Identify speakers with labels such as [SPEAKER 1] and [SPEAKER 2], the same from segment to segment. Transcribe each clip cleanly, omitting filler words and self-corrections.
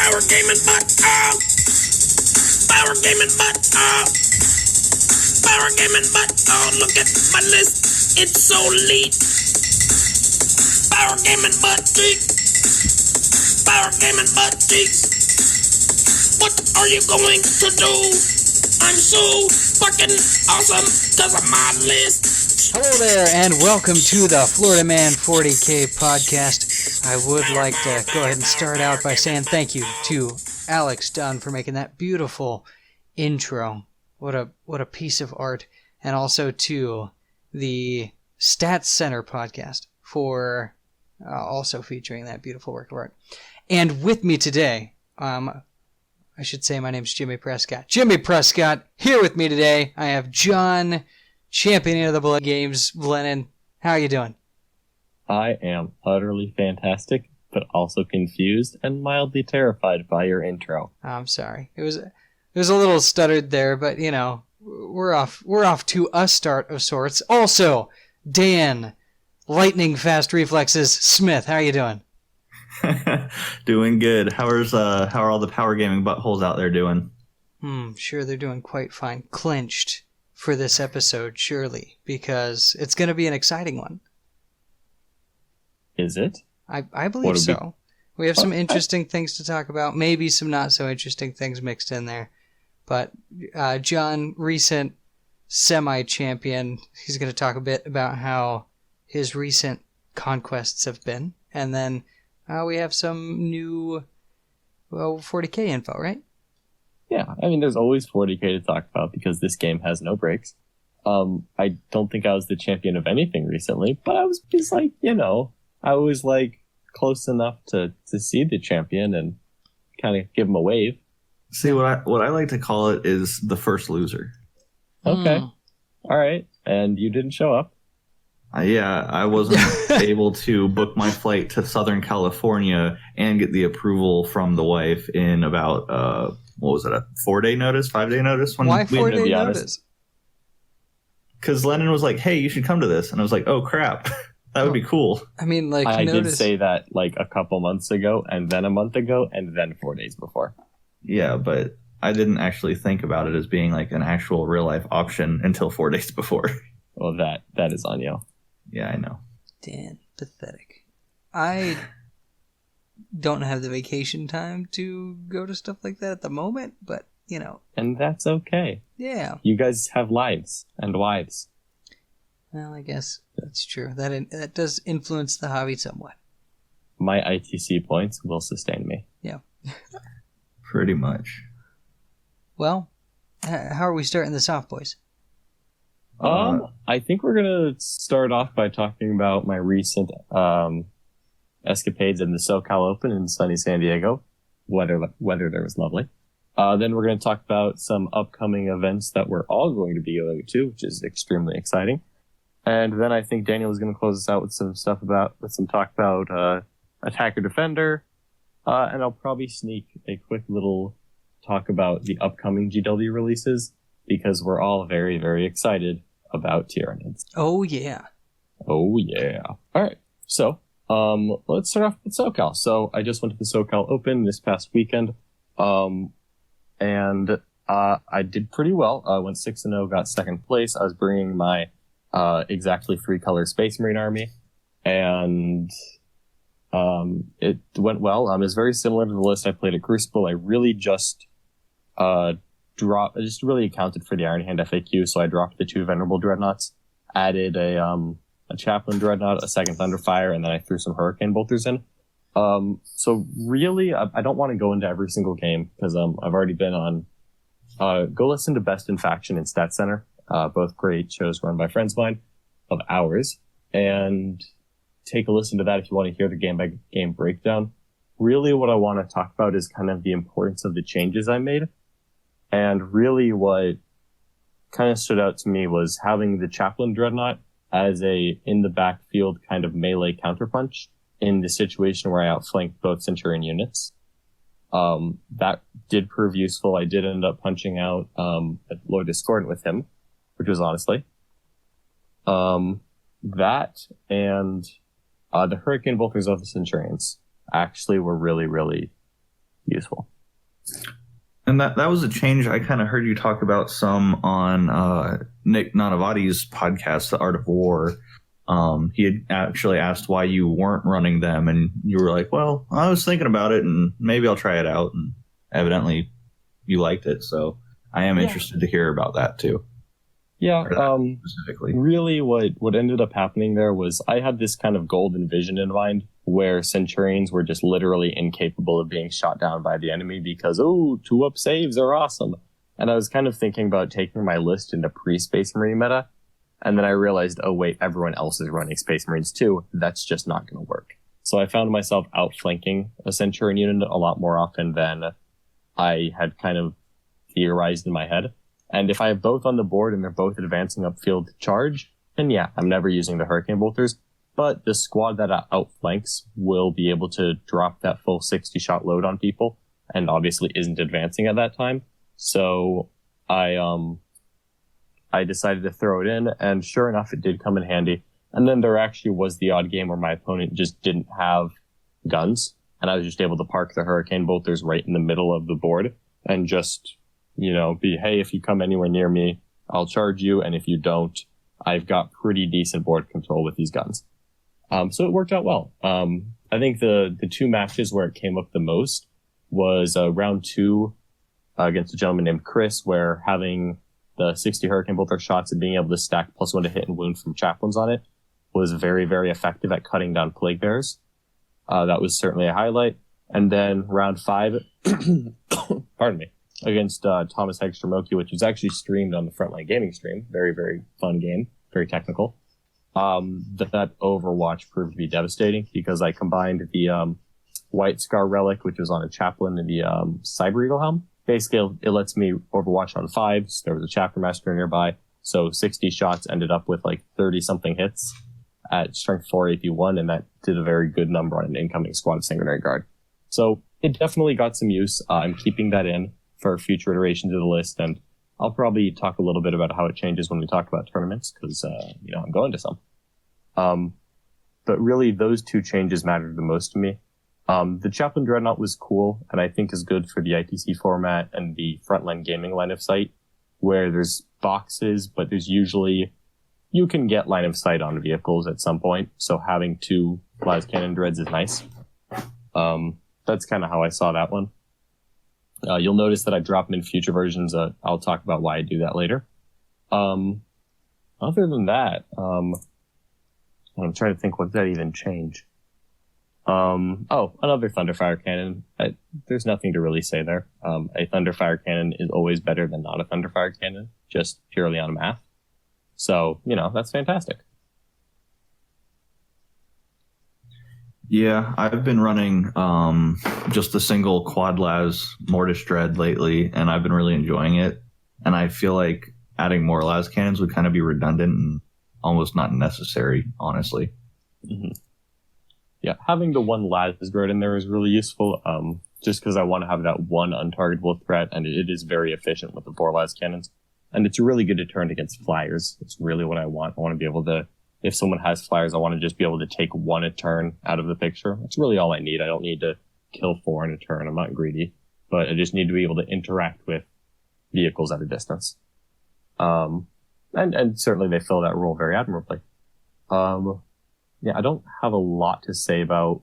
[SPEAKER 1] Power gaming, but power gaming, but power gaming, but look at my list, it's so elite. Power gaming, but power gaming, but what are you going to do? I'm so fucking awesome because of my list.
[SPEAKER 2] Hello there, and welcome to the FloridaMan40k podcast. I would like to go ahead and start out by saying thank you to Alex Dunn for making that beautiful intro. What a piece of art. And also to the Stats Center podcast for also featuring that beautiful work of art. And with me today, I should say my name's Jimmy Prescott. Jimmy Prescott, here with me today. I have John, champion of the Blood Games, Lennon. How are you doing?
[SPEAKER 3] I am utterly fantastic, but also confused and mildly terrified by your intro.
[SPEAKER 2] I'm sorry. It was a little stuttered there, but you know, we're off to a start of sorts. Also, Dan, lightning fast reflexes, Smith. How are you doing?
[SPEAKER 4] Doing good. How are all the power gaming buttholes out there doing?
[SPEAKER 2] Sure, they're doing quite fine. Clinched for this episode, surely, because it's going to be an exciting one.
[SPEAKER 3] Is it?
[SPEAKER 2] I believe so. We have some interesting things to talk about, maybe some not so interesting things mixed in there. But John, recent semi-champion, he's going to talk a bit about how his recent conquests have been. And then we have some new 40k info, right?
[SPEAKER 3] Yeah, I mean, there's always 40k to talk about because this game has no breaks. I don't think I was the champion of anything recently, but I was just like, I was like close enough to see the champion and kind of give him a wave.
[SPEAKER 4] See, what I like to call it is the first loser.
[SPEAKER 3] Okay. All right. And you didn't show up.
[SPEAKER 4] Yeah, I wasn't able to book my flight to Southern California and get the approval from the wife in about, what was it, a 4-day notice, 5-day notice?
[SPEAKER 2] Why 4-day notice?
[SPEAKER 4] Because Lennon was like, hey, you should come to this. And I was like, oh, crap. That would be cool.
[SPEAKER 2] I mean, like,
[SPEAKER 3] I did say that like a couple months ago, and then a month ago, and then 4 days before.
[SPEAKER 4] Yeah, but I didn't actually think about it as being like an actual real life option until 4 days before.
[SPEAKER 3] Well, that is on you.
[SPEAKER 4] Yeah, I know.
[SPEAKER 2] Dan, pathetic. I don't have the vacation time to go to stuff like that at the moment, but,
[SPEAKER 3] And that's okay.
[SPEAKER 2] Yeah.
[SPEAKER 3] You guys have lives and wives.
[SPEAKER 2] Well, I guess that's true. That does influence the hobby somewhat.
[SPEAKER 3] My ITC points will sustain me.
[SPEAKER 2] Yeah.
[SPEAKER 4] Pretty much.
[SPEAKER 2] Well, how are we starting this off, boys?
[SPEAKER 3] I think we're going to start off by talking about my recent escapades in the SoCal Open in sunny San Diego. Weather there was lovely. Then we're going to talk about some upcoming events that we're all going to be going to, which is extremely exciting. And then I think Daniel is going to close us out with some talk about attacker defender. And I'll probably sneak a quick little talk about the upcoming GW releases because we're all very, very excited about Tyranids.
[SPEAKER 2] Oh, yeah.
[SPEAKER 3] Oh, yeah. All right. So, let's start off with SoCal. So, I just went to the SoCal Open this past weekend. And I did pretty well. I went 6-0, got second place. I was bringing my exactly 3-color Space Marine army. And it went well. It's very similar to the list I played at Crucible. I really just really accounted for the Iron Hand FAQ, so I dropped the 2 Venerable Dreadnoughts, added a Chaplain Dreadnought, a second Thunderfire, and then I threw some Hurricane Bolters in. So really, I don't want to go into every single game, because I've already been on... go listen to Best in Faction and Stats Center, both great shows run by friends of mine, of ours, and take a listen to that if you want to hear the game-by-game breakdown. Really what I want to talk about is kind of the importance of the changes I made. And really what kind of stood out to me was having the Chaplain Dreadnought as a in-the-backfield kind of melee counterpunch in the situation where I outflanked both Centurion units. That did prove useful. I did end up punching out Lord Discordant with him, which was honestly. That and the Hurricane Bolters of the Centurions actually were really, really useful.
[SPEAKER 4] And that was a change I kind of heard you talk about some on Nick Nanavati's podcast, The Art of War. He had actually asked why you weren't running them, and you were like, well, I was thinking about it, and maybe I'll try it out. And evidently you liked it, so I am interested to hear about that too.
[SPEAKER 3] Yeah,
[SPEAKER 4] specifically.
[SPEAKER 3] Really what ended up happening there was I had this kind of golden vision in mind where Centurions were just literally incapable of being shot down by the enemy because, 2-up saves are awesome. And I was kind of thinking about taking my list into pre-Space Marine meta, and then I realized, oh wait, everyone else is running Space Marines too. That's just not going to work. So I found myself outflanking a Centurion unit a lot more often than I had kind of theorized in my head. And if I have both on the board and they're both advancing upfield to charge, then yeah, I'm never using the Hurricane Bolters. But the squad that outflanks will be able to drop that full 60-shot load on people, and obviously isn't advancing at that time. So I decided to throw it in, and sure enough, it did come in handy. And then there actually was the odd game where my opponent just didn't have guns, and I was just able to park the Hurricane Bolters right in the middle of the board and just, be, hey, if you come anywhere near me, I'll charge you, and if you don't, I've got pretty decent board control with these guns. So it worked out well. I think the two matches where it came up the most was round 2 against a gentleman named Chris, where having the 60 Hurricane Bolter shots and being able to stack +1 to hit and wound from chaplains on it was very, very effective at cutting down plague bears. That was certainly a highlight. And then round 5, pardon me, against Thomas Hegstrom-Oki, which was actually streamed on the Frontline Gaming stream. Very, very fun game. Very technical. That Overwatch proved to be devastating because I combined the White Scar Relic, which was on a chaplain, and the Cyber Eagle Helm. Basically, it lets me Overwatch on 5s. There was a Chapter Master nearby, so 60 shots ended up with like 30-something hits at Strength 4 AP1, and that did a very good number on an incoming squad of Sanguinary Guard. So it definitely got some use. I'm keeping that in for future iterations of the list, and I'll probably talk a little bit about how it changes when we talk about tournaments, because, I'm going to some. But really, those two changes mattered the most to me. The Chaplain Dreadnought was cool, and I think is good for the ITC format and the Frontline Gaming line of sight, where there's boxes, but there's usually, you can get line of sight on vehicles at some point, so having 2 las cannon dreads is nice. That's kind of how I saw that one. You'll notice that I drop them in future versions. I'll talk about why I do that later. Other than that, I'm trying to think, what did that even change? Another Thunderfire Cannon. There's nothing to really say there. A Thunderfire Cannon is always better than not a Thunderfire Cannon, just purely on math. So, that's fantastic.
[SPEAKER 4] Yeah, I've been running just a single Quad Las Mortis Dread lately, and I've been really enjoying it. And I feel like adding more las cannons would kind of be redundant and almost not necessary, honestly.
[SPEAKER 3] Mm-hmm. Yeah, having the one las dread in there is really useful, just because I want to have that one untargetable threat, and it is very efficient with the 4 las cannons. And it's a really good deterrent against flyers. It's really what I want. I want to be able to, if someone has flyers, I want to just be able to take 1 a turn out of the picture. That's really all I need. I don't need to kill 4 in a turn. I'm not greedy. But I just need to be able to interact with vehicles at a distance. And certainly they fill that role very admirably. I don't have a lot to say about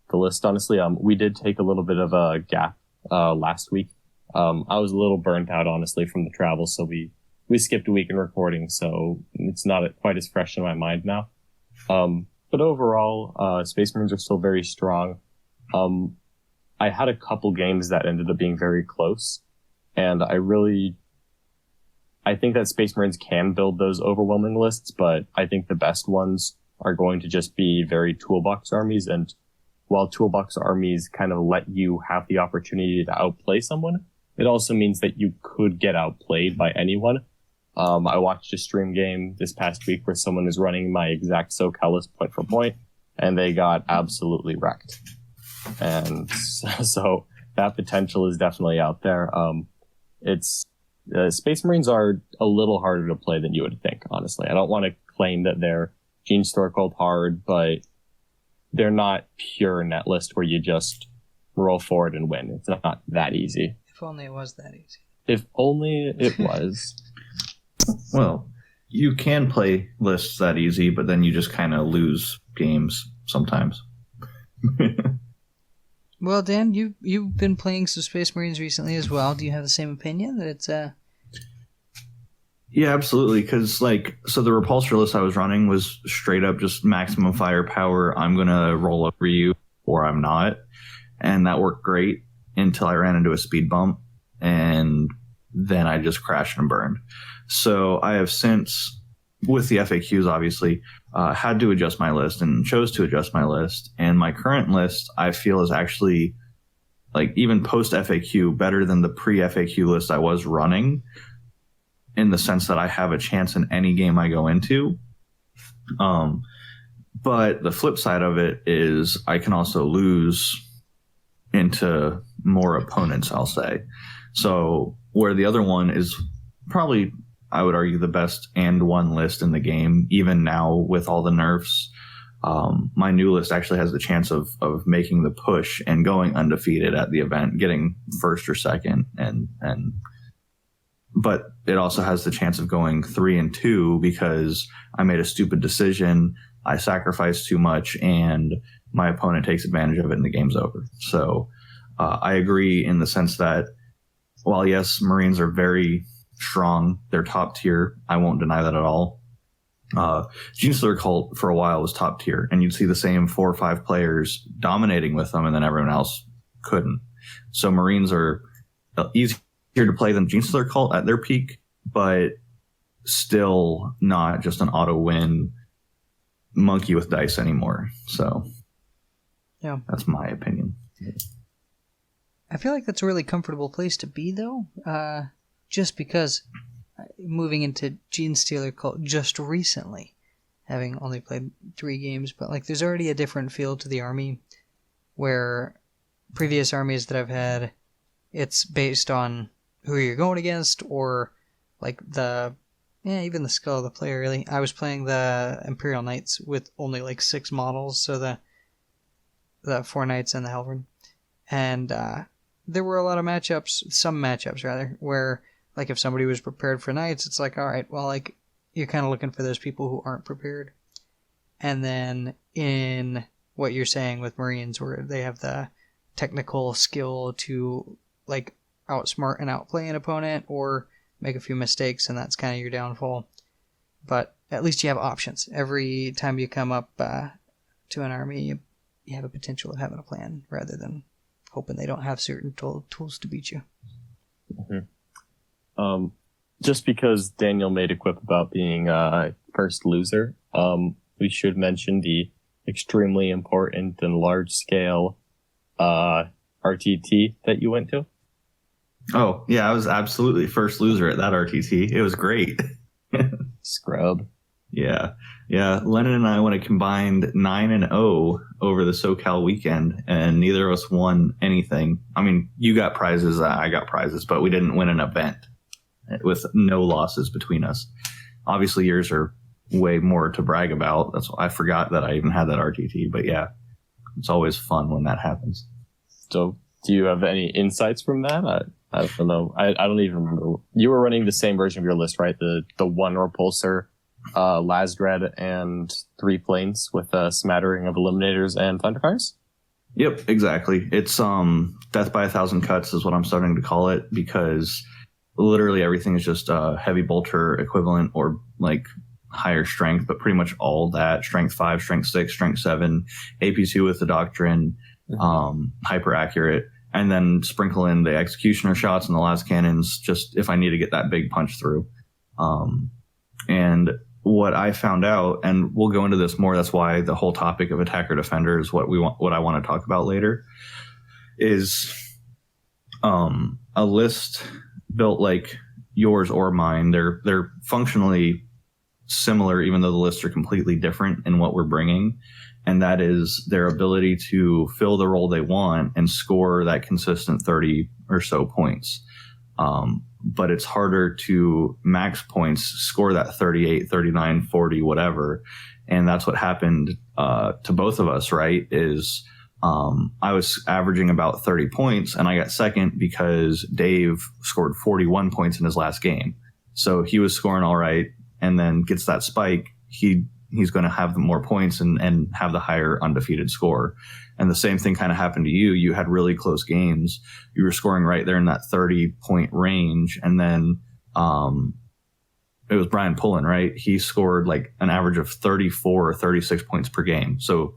[SPEAKER 3] the list, honestly. We did take a little bit of a gap last week. I was a little burnt out, honestly, from the travel, so we skipped a week in recording, so it's not quite as fresh in my mind now. But overall, Space Marines are still very strong. I had a couple games that ended up being very close, and I think that Space Marines can build those overwhelming lists, but I think the best ones are going to just be very toolbox armies. And while toolbox armies kind of let you have the opportunity to outplay someone, it also means that you could get outplayed by anyone. I watched a stream game this past week where someone was running my exact SoCal list point for point, and they got absolutely wrecked. And so that potential is definitely out there. Space Marines are a little harder to play than you would think, honestly. I don't want to claim that they're Gene Storkold hard, but they're not pure net list where you just roll forward and win. It's not that easy.
[SPEAKER 2] If only it was that easy.
[SPEAKER 3] If only it was.
[SPEAKER 4] Well, you can play lists that easy, but then you just kind of lose games sometimes.
[SPEAKER 2] Well, Dan, you've been playing some Space Marines recently as well. Do you have the same opinion that it's
[SPEAKER 4] Yeah, absolutely. Because so the repulsor list I was running was straight up just maximum firepower. I'm gonna roll over you, or I'm not, and that worked great until I ran into a speed bump, and then I just crashed and burned. So I have since, with the FAQs, obviously, had to adjust my list and chose to adjust my list. And my current list, I feel, is actually, even post-FAQ, better than the pre-FAQ list I was running, in the sense that I have a chance in any game I go into. But the flip side of it is I can also lose into more opponents, I'll say. So where the other one is probably, I would argue, the best and one list in the game, even now with all the nerfs, my new list actually has the chance of making the push and going undefeated at the event, getting first or second, but it also has the chance of going 3-2 because I made a stupid decision, I sacrificed too much, and my opponent takes advantage of it and the game's over. So I agree in the sense that while yes, Marines are very strong, they're top tier, I won't deny that at all. Genestealer Cult for a while was top tier, and you'd see the same 4 or 5 players dominating with them, and then everyone else couldn't. So Marines are easier to play than Genestealer Cult at their peak, but still not just an auto win monkey with dice anymore. So
[SPEAKER 2] yeah,
[SPEAKER 4] that's my opinion.
[SPEAKER 2] I feel like that's a really comfortable place to be, though, just because moving into Genestealer Cult just recently, having only played 3 games, but there's already a different feel to the army, where previous armies that I've had, it's based on who you're going against, or even the skill of the player, really. I was playing the Imperial Knights with only 6 models, so the 4 Knights and the Helverin, and there were a lot of some matchups rather, where if somebody was prepared for Knights, it's alright, well, you're kind of looking for those people who aren't prepared. And then in what you're saying with Marines, where they have the technical skill to outsmart and outplay an opponent, or make a few mistakes, and that's kind of your downfall. But at least you have options. Every time you come up to an army, you have a potential of having a plan, rather than hoping they don't have certain tools to beat you.
[SPEAKER 3] Mm-hmm. Just because Daniel made a quip about being first loser, we should mention the extremely important and large-scale RTT that you went to.
[SPEAKER 4] Oh, yeah, I was absolutely first loser at that RTT. It was great.
[SPEAKER 3] Scrub.
[SPEAKER 4] Yeah. Lennon and I went a combined 9-0 over the SoCal weekend, and neither of us won anything. I mean, you got prizes, I got prizes, but we didn't win an event with no losses between us. Obviously, yours are way more to brag about. That's why I forgot that I even had that RTT. But yeah, it's always fun when that happens.
[SPEAKER 3] So, do you have any insights from that? I don't know. I don't even remember. You were running the same version of your list, right? The 1 repulsor, Lasdred, and 3 planes with a smattering of eliminators and thunderfires?
[SPEAKER 4] Yep, exactly. It's death by 1,000 cuts is what I'm starting to call it, because literally everything is just heavy bolter equivalent, or higher strength, but pretty much all that. Strength 5, strength 6, strength 7, AP2 with the doctrine, hyper accurate, and then sprinkle in the executioner shots and the las cannons, just if I need to get that big punch through. And what I found out, and we'll go into this more, that's why the whole topic of attacker defender is what I want to talk about later, is a list built like yours or mine. They're functionally similar, even though the lists are completely different in what we're bringing. And that is their ability to fill the role they want and score that consistent 30 or so points. But it's harder to max points, score that 38, 39, 40, whatever. And that's what happened to both of us, right? Is I was averaging about 30 points, and I got second because Dave scored 41 points in his last game. So he was scoring all right, and then gets that spike. He's going to have the more points and have the higher undefeated score. And the same thing kind of happened to you. You had really close games. You were scoring right there in that 30-point range. And then it was Brian Pullen, right? He scored like an average of 34 or 36 points per game. So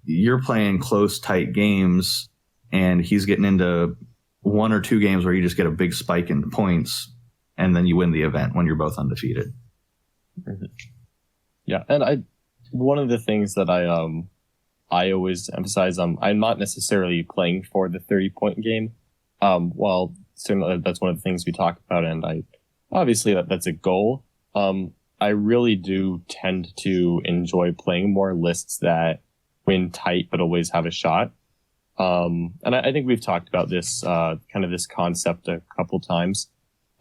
[SPEAKER 4] you're playing close, tight games, and he's getting into 1 or 2 games where you just get a big spike in points, and then you win the event when you're both undefeated.
[SPEAKER 3] Yeah, and one of the things that I always emphasize, I'm not necessarily playing for the 30-point game. Well, certainly that's one of the things we talk about, and obviously that's a goal. I really do tend to enjoy playing more lists that win tight but always have a shot. And I think we've talked about this kind of this concept a couple times.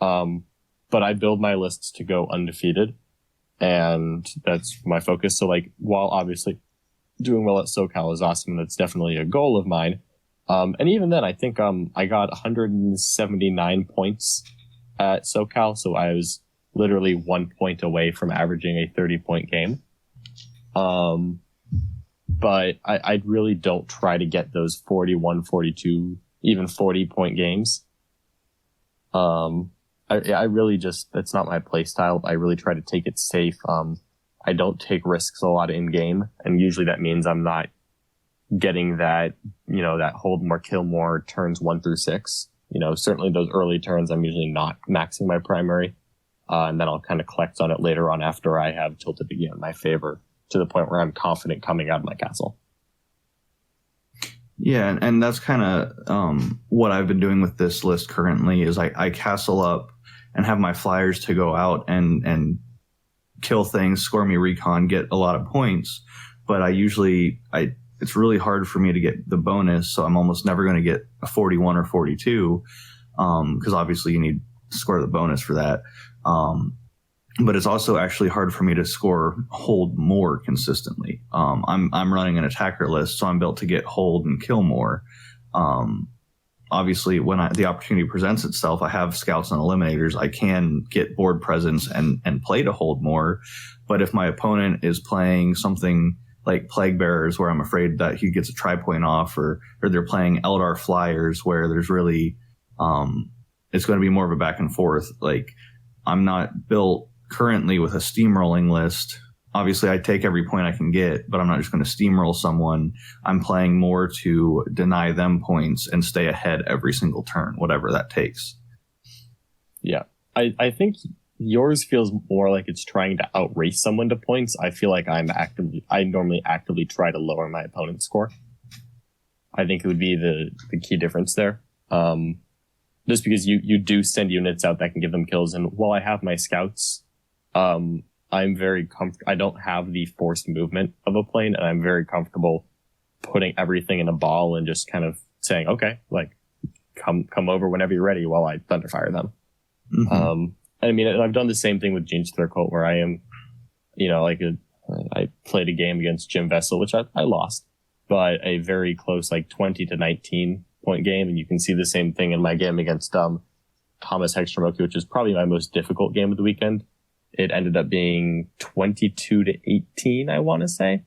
[SPEAKER 3] But I build my lists to go undefeated, and that's my focus. So like, while obviously doing well at SoCal is awesome, that's definitely a goal of mine. And even then, I think I got 179 points at SoCal, so I was literally 1 point away from averaging a 30-point game. But I really don't try to get those 41, 42, even 40-point games. I really just, that's not my play style. I really try to take it safe. I don't take risks a lot in game, and usually that means I'm not getting that, that hold more, kill more turns 1 through 6. Certainly those early turns, I'm usually not maxing my primary. And then I'll kind of collect on it later on after I have tilted the game in my favor to the point where I'm confident coming out of my castle.
[SPEAKER 4] Yeah, and that's kind of what I've been doing with this list currently is I castle up and have my flyers to go out and kill things, score me recon, get a lot of points. But it's really hard for me to get the bonus, so I'm almost never going to get a 41 or 42 because obviously you need to score the bonus for that. But it's also actually hard for me to hold more consistently. I'm running an attacker list, so I'm built to get hold and kill more. Obviously, when the opportunity presents itself, I have scouts and eliminators. I can get board presence and play to hold more. But if my opponent is playing something like Plague Bearers, where I'm afraid that he gets a tri-point off, or they're playing Eldar Flyers, where there's really it's going to be more of a back and forth. Like, I'm not built currently with a steamrolling list. Obviously, I take every point I can get, but I'm not just going to steamroll someone. I'm playing more to deny them points and stay ahead every single turn, whatever that takes.
[SPEAKER 3] Yeah. I think yours feels more like it's trying to outrace someone to points. I feel like I normally actively try to lower my opponent's score. I think it would be the key difference there. Just because you do send units out that can give them kills. And while I have my scouts, I'm very I don't have the forced movement of a plane, and I'm very comfortable putting everything in a ball and just kind of saying, okay, like come over whenever you're ready while I thunderfire them. Mm-hmm. I mean, I've done the same thing with Gene's Thurcoat, where I am, I played a game against Jim Vessel, which I lost, but a very close, like 20 to 19 point game. And you can see the same thing in my game against Thomas Hegstrom, which is probably my most difficult game of the weekend. It ended up being 22 to 18, I want to say.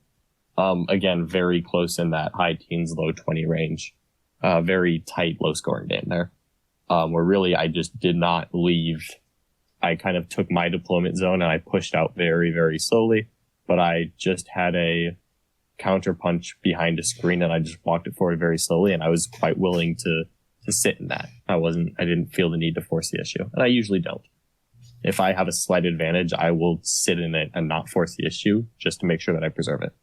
[SPEAKER 3] Again, very close in that high teens, low 20 range. Very tight, low scoring game there. Where really I just did not leave. I kind of took my deployment zone and I pushed out very, very slowly, but I just had a counter punch behind a screen and I just walked it forward very slowly, and I was quite willing to sit in that. I didn't feel the need to force the issue, and I usually don't. If I have a slight advantage, I will sit in it and not force the issue just to make sure that I preserve it.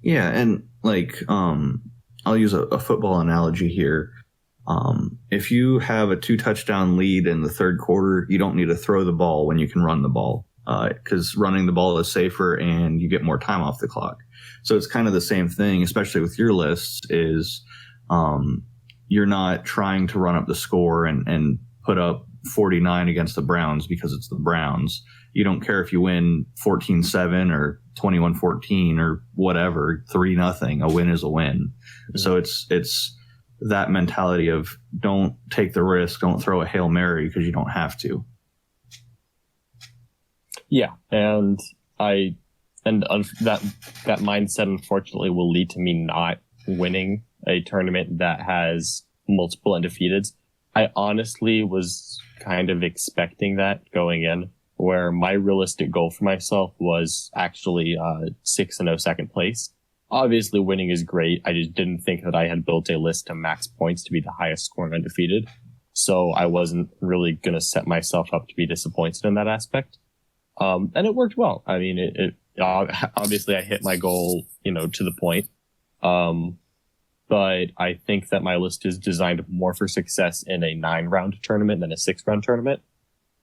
[SPEAKER 4] Yeah, and I'll use a football analogy here. If you have a 2-touchdown lead in the third quarter, you don't need to throw the ball when you can run the ball, because running the ball is safer and you get more time off the clock. So it's kind of the same thing, especially with your lists, is you're not trying to run up the score and put up 49 against the Browns because it's the Browns. You don't care if you win 14-7 or 21-14 or whatever, 3-0. A win is a win. Mm-hmm. So it's that mentality of don't take the risk, don't throw a Hail Mary because you don't have to.
[SPEAKER 3] Yeah, and that mindset unfortunately will lead to me not winning a tournament that has multiple undefeateds. I honestly was kind of expecting that going in, where my realistic goal for myself was actually 6-0 second place. Obviously, winning is great. I just didn't think that I had built a list to max points to be the highest scoring undefeated. So I wasn't really going to set myself up to be disappointed in that aspect. And it worked well. I mean, it obviously I hit my goal, to the point. But I think that my list is designed more for success in a 9-round tournament than a 6-round tournament.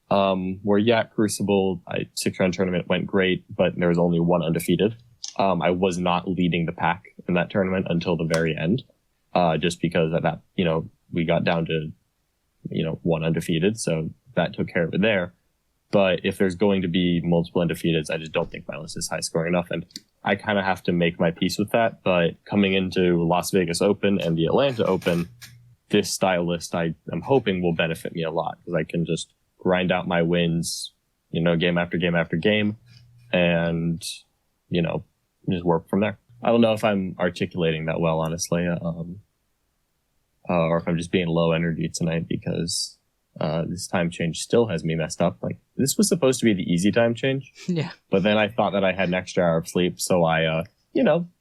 [SPEAKER 3] Where Crucible, 6-round tournament went great, but there was only one undefeated. I was not leading the pack in that tournament until the very end, just because at that, we got down to, one undefeated. So that took care of it there. But if there's going to be multiple undefeateds, I just don't think my list is high scoring enough. And I kind of have to make my peace with that. But coming into Las Vegas Open and the Atlanta Open, this style list I'm hoping will benefit me a lot, because I can just grind out my wins, game after game after game, and, just work from there. I don't know if I'm articulating that well, honestly, or if I'm just being low energy tonight, because this time change still has me messed up. Like, this was supposed to be the easy time change.
[SPEAKER 2] Yeah.
[SPEAKER 3] But then I thought that I had an extra hour of sleep, so I,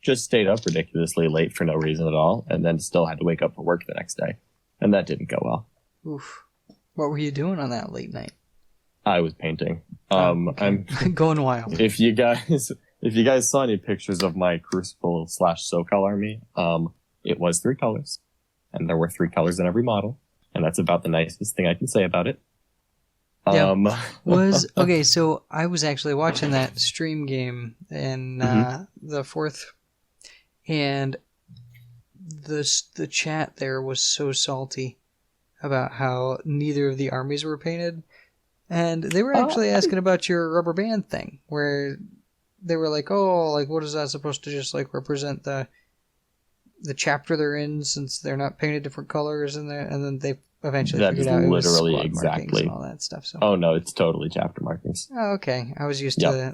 [SPEAKER 3] just stayed up ridiculously late for no reason at all, and then still had to wake up for work the next day. And that didn't go well.
[SPEAKER 2] Oof. What were you doing on that late night?
[SPEAKER 3] I was painting.
[SPEAKER 2] Okay. I'm going wild.
[SPEAKER 3] If you guys saw any pictures of my Crucible / SoCal army, it was 3 colors. And there were 3 colors in every model. And that's about the nicest thing I can say about it.
[SPEAKER 2] Yeah. Okay, so I was actually watching that stream game in the 4th, and the chat there was so salty about how neither of the armies were painted, and they were actually asking about your rubber band thing, where they were like, what is that supposed to just represent the chapter they're in, since they're not painted different colors, and then they eventually figured out it was squad markings and all that stuff. So.
[SPEAKER 3] Oh no, it's totally chapter markings.
[SPEAKER 2] Oh, okay. I was used to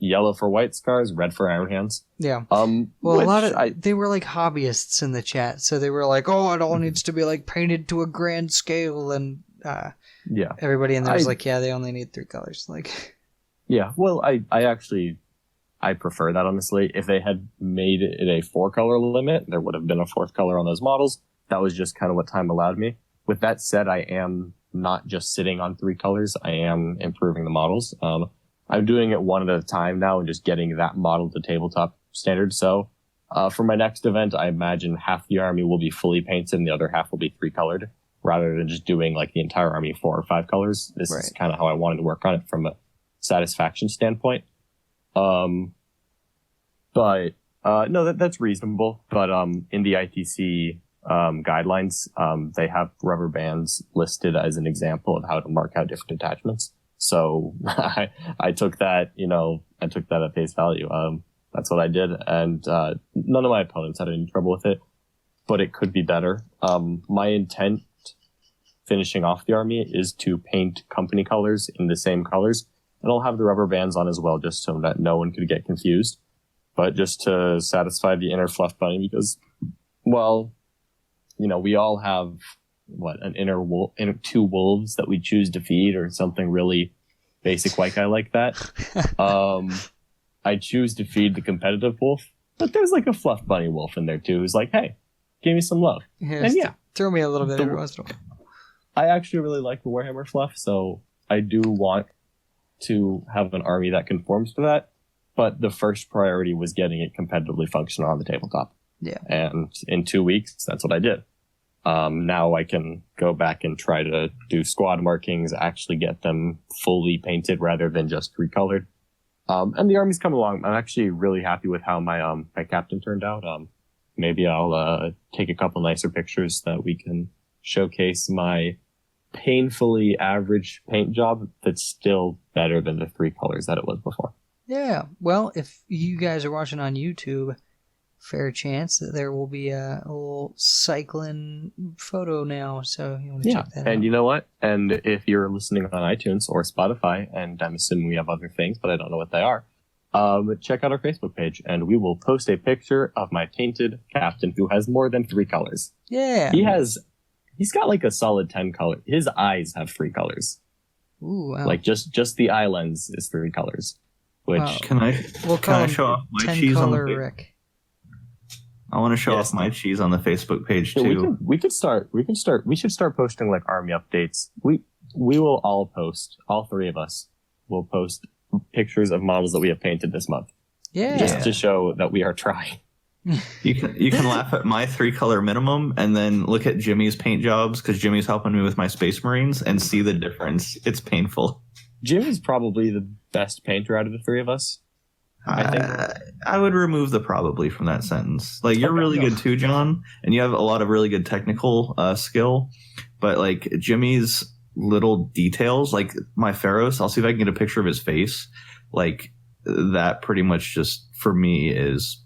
[SPEAKER 3] yellow for white scars, red for iron hands.
[SPEAKER 2] Yeah. Well, a lot of they were like hobbyists in the chat, so they were like, "Oh, it all needs to be painted to a grand scale," and everybody in there was they only need 3 colors.
[SPEAKER 3] Yeah. Well, I prefer that, honestly. If they had made it a 4-color limit, there would have been a 4th color on those models. That was just kind of what time allowed me. With that said, I am not just sitting on 3 colors. I am improving the models. I'm doing it one at a time now and just getting that model to tabletop standard. So for my next event, I imagine half the army will be fully painted and the other half will be 3-colored, rather than just doing the entire army 4 or 5 colors. This is kind of how I wanted to work on it from a satisfaction standpoint. But no, that's reasonable. But in the ITC guidelines, they have rubber bands listed as an example of how to mark out different attachments. So I took that, I took that at face value. That's what I did, and none of my opponents had any trouble with it, but it could be better. My intent finishing off the army is to paint company colors in the same colors, and I'll have the rubber bands on as well, just so that no one could get confused. But just to satisfy the inner fluff bunny, because, well, we all have an inner 2 wolves that we choose to feed, or something really basic white guy like that. I choose to feed the competitive wolf, but there's a fluff bunny wolf in there too, who's like, hey, give me some love.
[SPEAKER 2] And throw me a little bit every once in a while.
[SPEAKER 3] I actually really like the Warhammer fluff, so I do want to have an army that conforms to that. But the first priority was getting it competitively functional on the tabletop.
[SPEAKER 2] Yeah.
[SPEAKER 3] And in 2 weeks, that's what I did. Now I can go back and try to do squad markings, actually get them fully painted rather than just recolored. And the army's come along. I'm actually really happy with how my captain turned out. Maybe I'll take a couple nicer pictures that we can showcase my painfully average paint job that's still better than the 3 colors that it was before.
[SPEAKER 2] Yeah. Well, if you guys are watching on YouTube, fair chance that there will be a little cycling photo now. So you want to check that out.
[SPEAKER 3] And you know what? And if you're listening on iTunes or Spotify, and I'm assuming we have other things, but I don't know what they are, check out our Facebook page, and we will post a picture of my painted captain who has more than 3 colors.
[SPEAKER 2] Yeah.
[SPEAKER 3] He's got like a solid 10 color. His eyes have 3 colors.
[SPEAKER 2] Ooh, wow.
[SPEAKER 3] Like just the eye lens is 3 colors. Which
[SPEAKER 4] Can I show off my cheese on the
[SPEAKER 2] Rick.
[SPEAKER 4] I want to show off my cheese on the Facebook page too.
[SPEAKER 3] We should start posting like army updates. We will all post, all 3 of us will post pictures of models that we have painted this month.
[SPEAKER 2] Yeah.
[SPEAKER 3] Just to show that we are trying.
[SPEAKER 4] You can laugh at my 3 color minimum and then look at Jimmy's paint jobs, because Jimmy's helping me with my Space Marines, and see the difference. It's painful.
[SPEAKER 3] Jimmy's probably the best painter out of the 3 of us. I think
[SPEAKER 4] I would remove the probably from that sentence. Like, you're really good too, John, and you have a lot of really good technical skill, but like Jimmy's little details, like my Pharaohs, I'll see if I can get a picture of his face. Like, that pretty much just for me is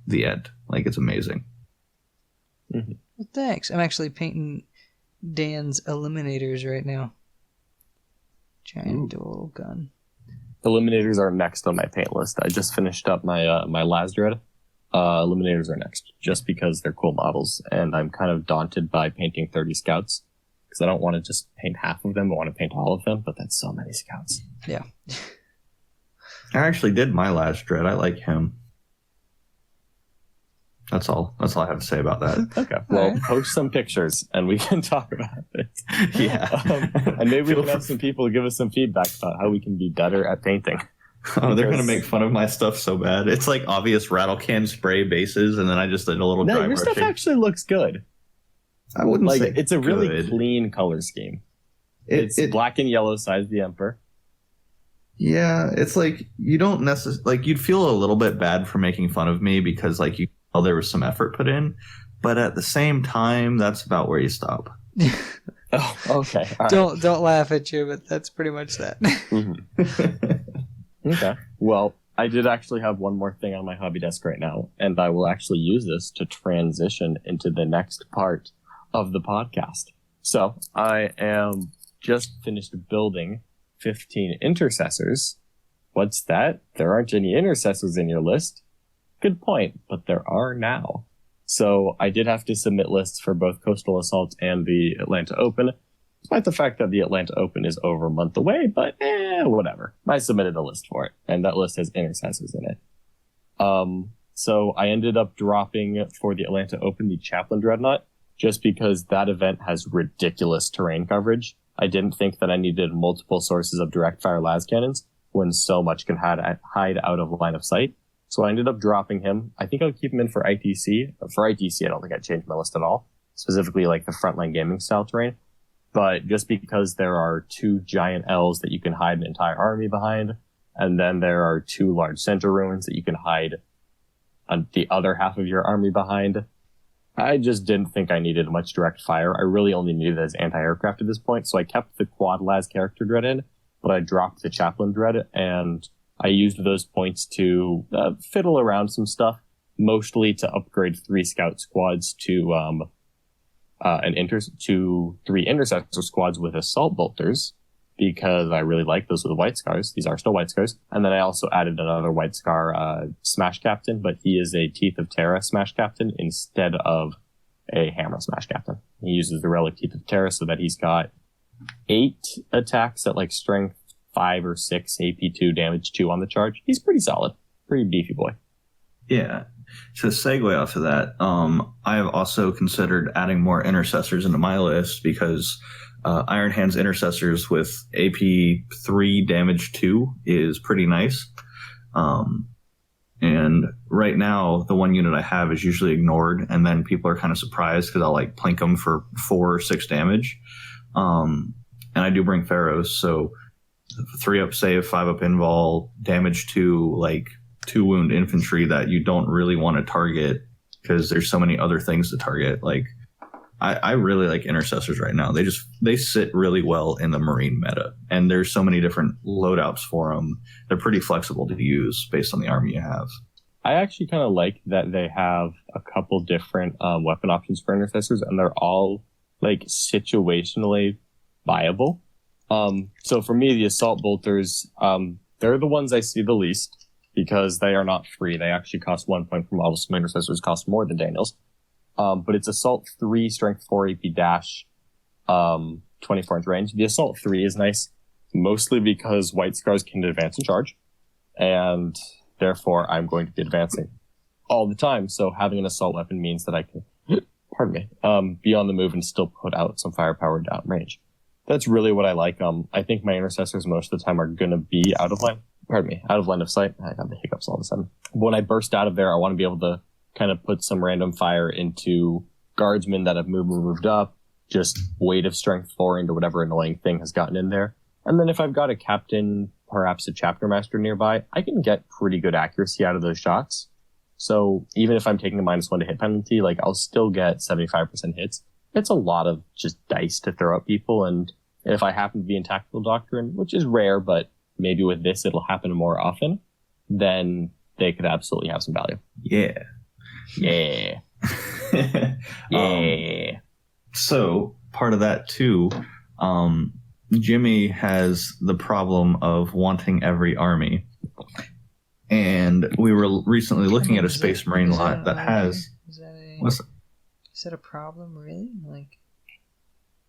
[SPEAKER 4] the end. Like, it's amazing.
[SPEAKER 3] Mm-hmm.
[SPEAKER 2] Well, thanks. I'm actually painting Dan's eliminators right now. Giant dual gun.
[SPEAKER 3] Eliminators are next on my paint list. I just finished up my my Lazdred. Eliminators are next, just because they're cool models, and I'm kind of daunted by painting 30 scouts, because I don't want to just paint half of them. I want to paint all of them, but that's so many scouts.
[SPEAKER 2] Yeah.
[SPEAKER 4] I actually did my Lazdred. I like him. That's all I have to say about that.
[SPEAKER 3] Okay. Well, post some pictures and we can talk about it.
[SPEAKER 4] Yeah.
[SPEAKER 3] And maybe we can have some people give us some feedback about how we can be better at painting.
[SPEAKER 4] Oh, they're going to make fun of my stuff so bad. It's like obvious rattle can spray bases, and then I just did a little dry
[SPEAKER 3] your
[SPEAKER 4] brushing.
[SPEAKER 3] stuff actually looks good.
[SPEAKER 4] I wouldn't say
[SPEAKER 3] it's a
[SPEAKER 4] good.
[SPEAKER 3] really clean color scheme. It's black and yellow size the Emperor.
[SPEAKER 4] Yeah, it's like you don't necessarily like, you'd feel a little bit bad for making fun of me because like there was some effort put in, but at the same time, that's about where you stop.
[SPEAKER 3] Oh, okay. All
[SPEAKER 2] Don't laugh at you, but that's pretty much that.
[SPEAKER 3] Mm-hmm. Okay. Well, I did actually have one more thing on my hobby desk right now, and I will actually use this to transition into the next part of the podcast. So I am just finished building 15 intercessors. What's that? There aren't any intercessors in your list. Good point, but there are now. So I did have to submit lists for both Coastal Assault and the Atlanta Open, despite the fact that the Atlanta Open is over a month away, but whatever. I submitted a list for it, and that list has intercessors in it. So I ended up dropping for the Atlanta Open the Chaplain Dreadnought, just because that event has ridiculous terrain coverage. I didn't think that I needed multiple sources of direct fire las cannons when so much can hide out of line of sight. So I ended up dropping him. I think I'll keep him in for ITC. For ITC, I don't think I'd change my list at all, specifically like the frontline gaming style terrain. But just because there are 2 giant L's that you can hide an entire army behind, and then there are 2 large center ruins that you can hide the other half of your army behind, I just didn't think I needed much direct fire. I really only needed it as anti-aircraft at this point, so I kept the quad las character dread in, but I dropped the chaplain dread, and I used those points to fiddle around some stuff, mostly to upgrade 3 scout squads to 3 intercessor squads with assault bolters, because I really like those with the White Scars. These are still White Scars. And then I also added another White Scar Smash Captain, but he is a Teeth of Terra Smash Captain instead of a Hammer Smash Captain. He uses the Relic Teeth of Terra so that he's got 8 attacks at like strength 5 or 6, AP2, damage 2 on the charge. He's pretty solid. Pretty beefy boy.
[SPEAKER 4] Yeah. To segue off of that, I have also considered adding more intercessors into my list, because Iron Hand's intercessors with AP3 damage 2 is pretty nice. And right now, the one unit I have is usually ignored, and then people are kind of surprised because I'll like plink them for 4 or 6 damage. And I do bring Pharaohs, so 3 up save, 5 up invul, damage 2, like 2 wound infantry that you don't really want to target because there's so many other things to target. Like I really like intercessors right now. They sit really well in the Marine meta, and there's so many different loadouts for them. They're pretty flexible to use based on the army you have.
[SPEAKER 3] I actually kind of like that they have a couple different weapon options for intercessors, and they're all like situationally viable. So for me, the assault bolters, they're the ones I see the least because they are not free. They actually cost 1 point per model. Some intercessors cost more than Daniel's. But it's assault 3, strength 4, AP dash, 24 inch range. The assault 3 is nice, mostly because White Scars can advance and charge, and therefore I'm going to be advancing all the time. So having an assault weapon means that I can, be on the move and still put out some firepower down range. That's really what I like. I think my intercessors most of the time are going to be out of line of sight. I got the hiccups all of a sudden. But when I burst out of there, I want to be able to kind of put some random fire into guardsmen that have moved up, just weight of strength 4 into whatever annoying thing has gotten in there. And then if I've got a captain, perhaps a chapter master nearby, I can get pretty good accuracy out of those shots. So even if I'm taking a -1 to hit penalty, like I'll still get 75% hits. It's a lot of just dice to throw at people. And if I happen to be in tactical doctrine, which is rare, but maybe with this it'll happen more often, then they could absolutely have some value.
[SPEAKER 4] Yeah.
[SPEAKER 3] Yeah. Yeah.
[SPEAKER 4] So part of that too, Jimmy has the problem of wanting every army. And we were recently looking at a Space Marine lot that has...
[SPEAKER 2] Is that a problem, really? Like,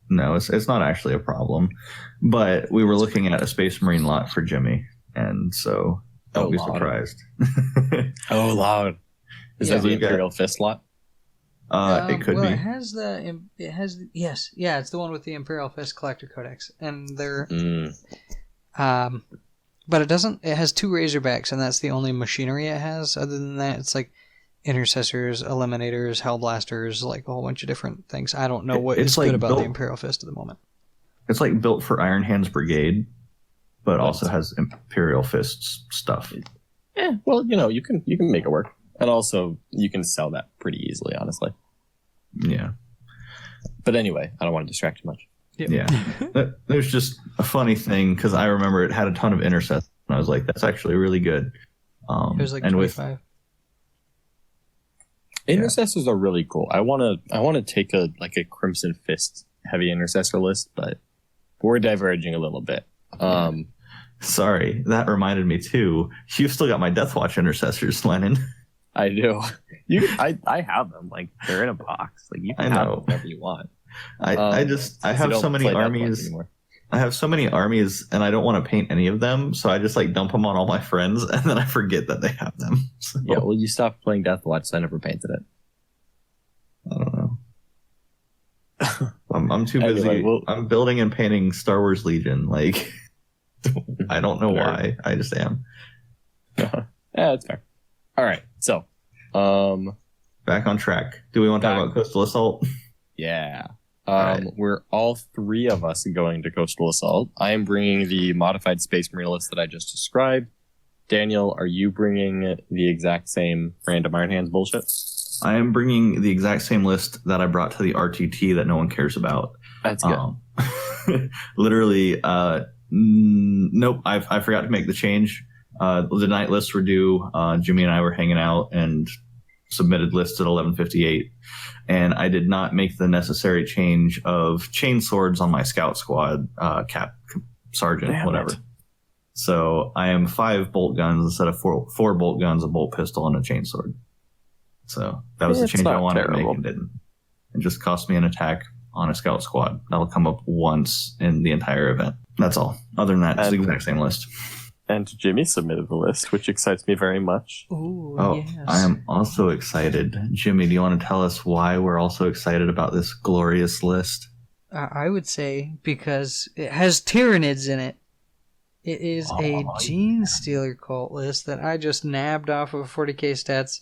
[SPEAKER 4] no, it's not actually a problem. But we were looking at a Space Marine lot for Jimmy, and so don't be surprised.
[SPEAKER 3] Oh, loud. Is that the Imperial Fist lot?
[SPEAKER 4] It could be.
[SPEAKER 2] It's the one with the Imperial Fist Collector Codex, and they're, but it has 2 Razorbacks, and that's the only machinery it has. Other than that, it's like intercessors, eliminators, hellblasters, like a whole bunch of different things. I don't know what is good about the Imperial Fist at the moment.
[SPEAKER 4] It's like built for Iron Hands Brigade, but also has Imperial Fist stuff.
[SPEAKER 3] Yeah, well, you can make it work. And also, you can sell that pretty easily, honestly.
[SPEAKER 4] Yeah.
[SPEAKER 3] But anyway, I don't want to distract too much.
[SPEAKER 4] Yeah. There's just a funny thing, because I remember it had a ton of intercessors, and I was like, that's actually really good.
[SPEAKER 2] It was like 25.
[SPEAKER 3] Intercessors are really cool. I want to take a Crimson Fist heavy intercessor list, but we're diverging a little bit.
[SPEAKER 4] Sorry, that reminded me too. You've still got my Deathwatch intercessors, Lennon.
[SPEAKER 3] I do. I have them. Like, they're in a box. Like, you can have whatever you want.
[SPEAKER 4] I have so many armies. I have so many armies, and I don't want to paint any of them, so I just dump them on all my friends, and then I forget that they have them. So.
[SPEAKER 3] Yeah, well, you stopped playing Deathwatch, so I never painted it.
[SPEAKER 4] I don't know. I'm too busy. Anyway, I'm building and painting Star Wars Legion. Like, I don't know why. I just am.
[SPEAKER 3] Yeah, that's fair. All right, so
[SPEAKER 4] back on track. Do we want to talk about Coastal Assault?
[SPEAKER 3] Yeah. We're all 3 of us going to Coastal Assault. I am bringing the modified Space Marine list that I just described. Daniel, are you bringing the exact same random Iron Hands bullshit?
[SPEAKER 4] I am bringing the exact same list that I brought to the RTT that no one cares about.
[SPEAKER 3] That's good.
[SPEAKER 4] Literally, nope, I forgot to make the change. The night lists were due. Jimmy and I were hanging out and submitted lists at 11:58, and I did not make the necessary change of chain swords on my scout squad, cap, sergeant, whatever. So I am 5 bolt guns instead of 4 bolt guns, a bolt pistol, and a chain sword. So that was the change I wanted to make and didn't. It just cost me an attack on a scout squad. That'll come up once in the entire event. That's all. Other than that, it's the exact same list.
[SPEAKER 3] And Jimmy submitted the list, which excites me very much.
[SPEAKER 2] Ooh, yes.
[SPEAKER 4] I am also excited. Jimmy, do you want to tell us why we're also excited about this glorious list?
[SPEAKER 2] I would say because it has Tyranids in it. It is a Gene Stealer cult list that I just nabbed off of 40k stats.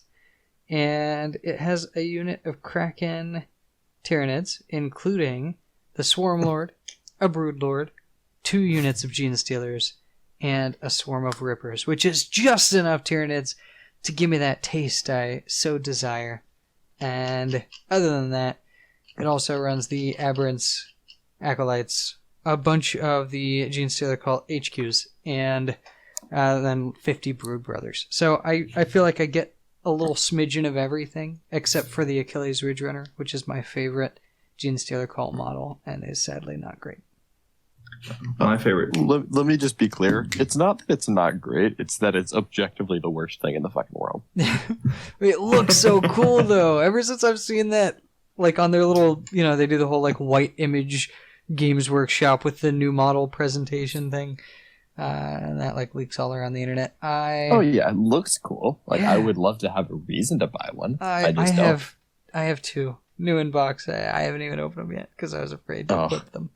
[SPEAKER 2] And it has a unit of Kraken Tyranids, including the Swarm Lord, a Brood Lord, 2 units of Gene Stealers, and a swarm of Rippers, which is just enough Tyranids to give me that taste I so desire. And other than that, It also runs the Aberrants, Acolytes, a bunch of the Genestealer Cult HQs, and then 50 Brood Brothers. So I feel like I get a little smidgen of everything, except for the Achilles Ridge Runner, which is my favorite Genestealer Cult model, and is sadly not great.
[SPEAKER 4] My favorite.
[SPEAKER 3] Let me just be clear. It's not that it's not great. It's that it's objectively the worst thing in the fucking world.
[SPEAKER 2] It looks so cool, though. Ever since I've seen that, like, on their little, they do the whole, like, white image Games Workshop with the new model presentation thing. And that, like, leaks all around the internet.
[SPEAKER 3] Oh, yeah. It looks cool. Like, yeah. I would love to have a reason to buy one. I
[SPEAKER 2] have two. New in box. I haven't even opened them yet because I was afraid to equip them.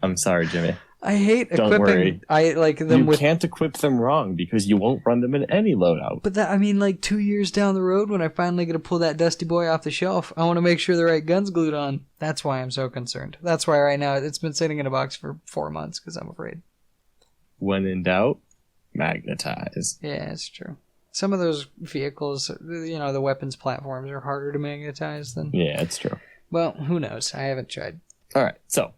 [SPEAKER 3] I'm sorry, Jimmy.
[SPEAKER 2] I hate equipping.
[SPEAKER 3] Don't worry.
[SPEAKER 2] I like them.
[SPEAKER 3] You can't equip them wrong because you won't run them in any loadout.
[SPEAKER 2] But that, 2 years down the road, when I finally get to pull that Dusty Boy off the shelf, I want to make sure the right gun's glued on. That's why I'm so concerned. That's why right now it's been sitting in a box for 4 months because I'm afraid.
[SPEAKER 3] When in doubt, magnetize.
[SPEAKER 2] Yeah, it's true. Some of those vehicles, the weapons platforms are harder to magnetize than.
[SPEAKER 3] Yeah, it's true.
[SPEAKER 2] Well, who knows? I haven't tried.
[SPEAKER 3] All right, so.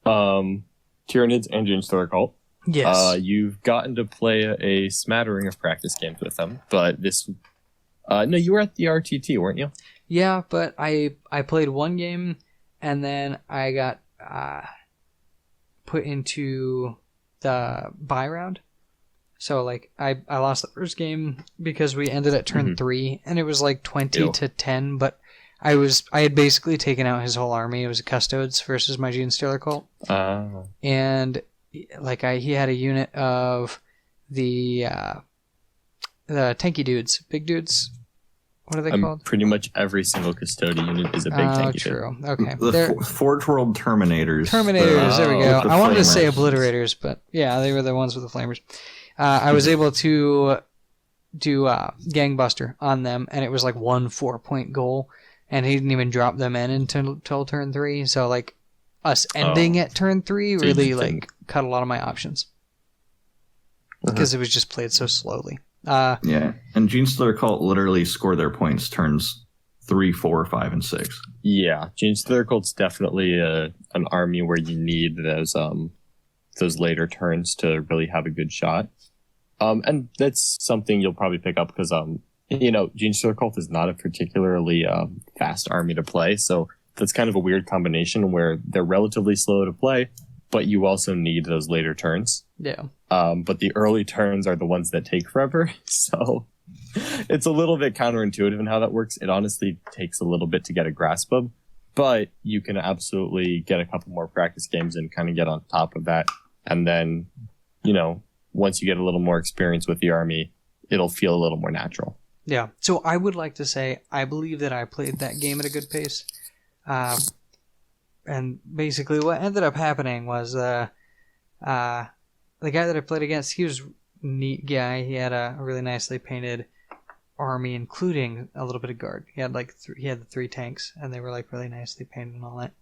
[SPEAKER 3] Tyranids and Genestealer Cult.
[SPEAKER 2] Yes.
[SPEAKER 3] You've gotten to play a smattering of practice games with them, but this... no, you were at the RTT, weren't you?
[SPEAKER 2] Yeah, but I played one game, and then I got put into the buy round. So, like, I lost the first game because we ended at turn 3, and it was like 20-10, but... I had basically taken out his whole army. It was a Custodes versus my Genestealer Cult. And like he had a unit of the tanky dudes, big dudes. What are they called?
[SPEAKER 3] Pretty much every single Custodian unit is a big tanky
[SPEAKER 2] true.
[SPEAKER 3] dude.
[SPEAKER 2] Okay.
[SPEAKER 4] The Forge World Terminators.
[SPEAKER 2] Terminators, there we go. I wanted to say Obliterators, but yeah, they were the ones with the flamers. I was able to do Gangbuster on them, and it was like 1 4-point goal. And he didn't even drop them in until turn 3. So, like, us ending at turn 3 really, like, cut a lot of my options. Because it was just played so slowly.
[SPEAKER 4] Yeah. And Genestealer Cult literally score their points turns 3, 4, 5, and 6.
[SPEAKER 3] Yeah. Genestealer Cult's definitely an army where you need those later turns to really have a good shot. And that's something you'll probably pick up because... Genestealer Cult is not a particularly fast army to play, so that's kind of a weird combination where they're relatively slow to play, but you also need those later turns.
[SPEAKER 2] Yeah.
[SPEAKER 3] But the early turns are the ones that take forever, so it's a little bit counterintuitive in how that works. It honestly takes a little bit to get a grasp of, but you can absolutely get a couple more practice games and kind of get on top of that. And then, once you get a little more experience with the army, it'll feel a little more natural.
[SPEAKER 2] Yeah, so I would like to say I believe that I played that game at a good pace. And basically what ended up happening was the guy that I played against, he was a neat guy. He had a really nicely painted army, including a little bit of guard. He had he had the 3 tanks, and they were like really nicely painted and all that.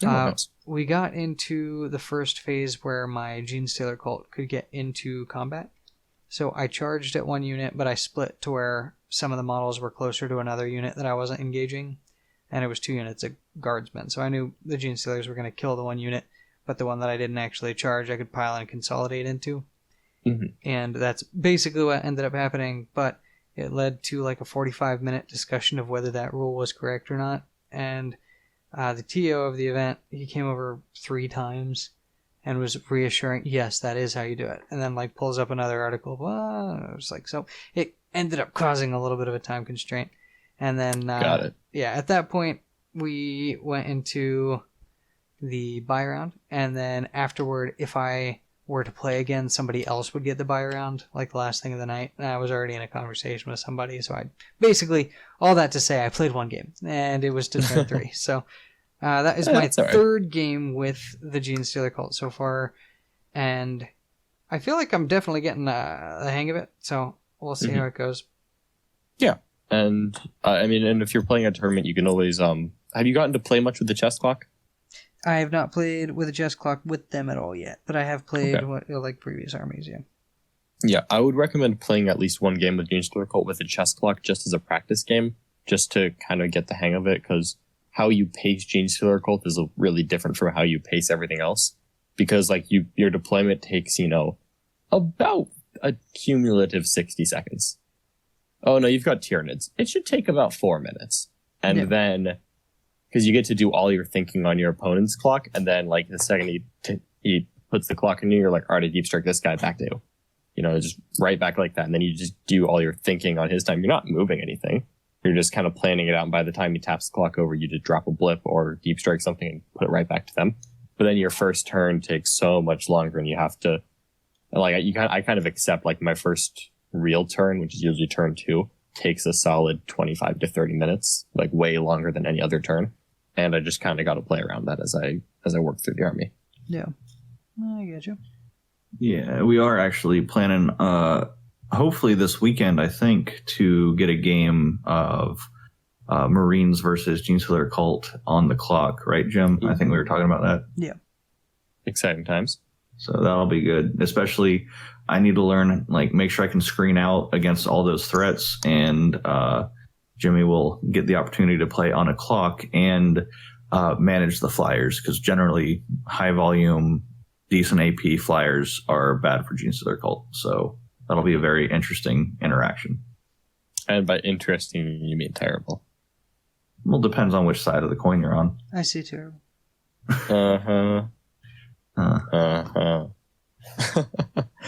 [SPEAKER 3] Nice.
[SPEAKER 2] We got into the first phase where my Genestealer Cult could get into combat. So I charged at one unit, but I split to where some of the models were closer to another unit that I wasn't engaging. And it was 2 units of guardsmen. So I knew the Genestealers were going to kill the one unit, but the one that I didn't actually charge, I could pile and consolidate into.
[SPEAKER 3] Mm-hmm.
[SPEAKER 2] And that's basically what ended up happening, but it led to like a 45-minute discussion of whether that rule was correct or not. And the TO of the event, he came over 3 times and was reassuring, yes, that is how you do it. And then like pulls up another article. Well, it was like, so it ended up causing a little bit of a time constraint. And then,
[SPEAKER 3] got it.
[SPEAKER 2] Yeah, at that point, we went into the buy round. And then afterward, if I were to play again, somebody else would get the buy round, like the last thing of the night. And I was already in a conversation with somebody. So I basically, all that to say, I played one game. And it was to turn 3. So that is my third game with the Genestealer Cult so far. And I feel like I'm definitely getting the hang of it. So we'll see how it goes.
[SPEAKER 3] Yeah. And and if you're playing a tournament, you can always have you gotten to play much with the chess clock?
[SPEAKER 2] I have not played with a chess clock with them at all yet, but I have played like previous armies.
[SPEAKER 3] Yeah, I would recommend playing at least one game with Genestealer Cult with a chess clock just as a practice game, just to kind of get the hang of it. Because how you pace Gene Stealer Cult is really different from how you pace everything else, because like your deployment takes, about a cumulative 60 seconds. Oh no, you've got Tyranids. It should take about 4 minutes. And then, because you get to do all your thinking on your opponent's clock, and then like the second he puts the clock in you, you're like, all right, I deep strike this guy back to you. Just right back like that. And then you just do all your thinking on his time. You're not moving anything. You're just kind of planning it out. And by the time he taps the clock over, you just drop a blip or deep strike something and put it right back to them. But then your first turn takes so much longer, and you have to, like, I kind of accept like my first real turn, which is usually turn 2, takes a solid 25 to 30 minutes, like way longer than any other turn. And I just kind of got to play around that as I work through the army.
[SPEAKER 2] Yeah. I get you.
[SPEAKER 4] Yeah, we are actually planning, hopefully this weekend, I think, to get a game of Marines versus Gene Stealer Cult on the clock, right, Jim? I think we were talking about that.
[SPEAKER 2] Yeah.
[SPEAKER 3] Exciting times.
[SPEAKER 4] So that'll be good. Especially, I need to learn, like, make sure I can screen out against all those threats, and Jimmy will get the opportunity to play on a clock and manage the flyers, because generally high volume, decent AP flyers are bad for Gene Stealer Cult. So that'll be a very interesting interaction.
[SPEAKER 3] And by interesting, you mean terrible.
[SPEAKER 4] Well, depends on which side of the coin you're on.
[SPEAKER 2] I see terrible.
[SPEAKER 3] Uh-huh.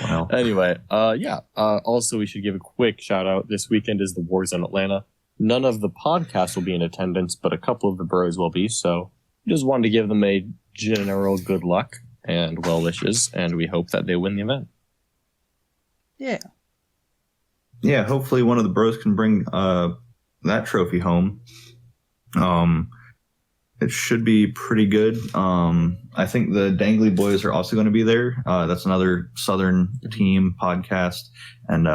[SPEAKER 4] Well.
[SPEAKER 3] Anyway, also we should give a quick shout out. This weekend is the Wars in Atlanta. None of the podcasts will be in attendance, but a couple of the bros will be. So just wanted to give them a general good luck and well wishes, and we hope that they win the event.
[SPEAKER 2] Yeah.
[SPEAKER 4] Yeah, hopefully one of the bros can bring that trophy home. It should be pretty good. I think the Dangly Boys are also going to be there. That's another Southern team podcast, and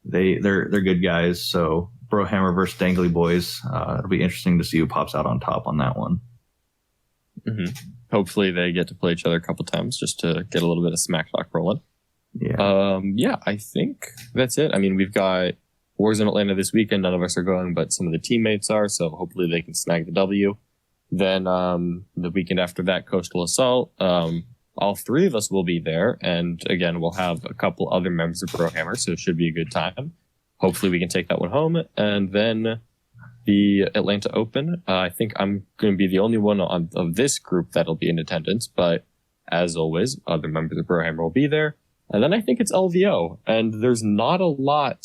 [SPEAKER 4] they're good guys. So Brohammer versus Dangly Boys. It'll be interesting to see who pops out on top on that one.
[SPEAKER 3] Mm-hmm. Hopefully they get to play each other a couple times just to get a little bit of smack talk rolling.
[SPEAKER 4] Yeah.
[SPEAKER 3] I think that's it. I mean, we've got Wars in Atlanta this weekend. None of us are going, but some of the teammates are, so hopefully they can snag the W. Then the weekend after that, Coastal Assault. All 3 of us will be there, and again, we'll have a couple other members of Brohammer, so it should be a good time. Hopefully we can take that one home. And then the Atlanta Open. I think I'm going to be the only one of this group that'll be in attendance, but as always, other members of Brohammer will be there. And then I think it's LVO, and there's not a lot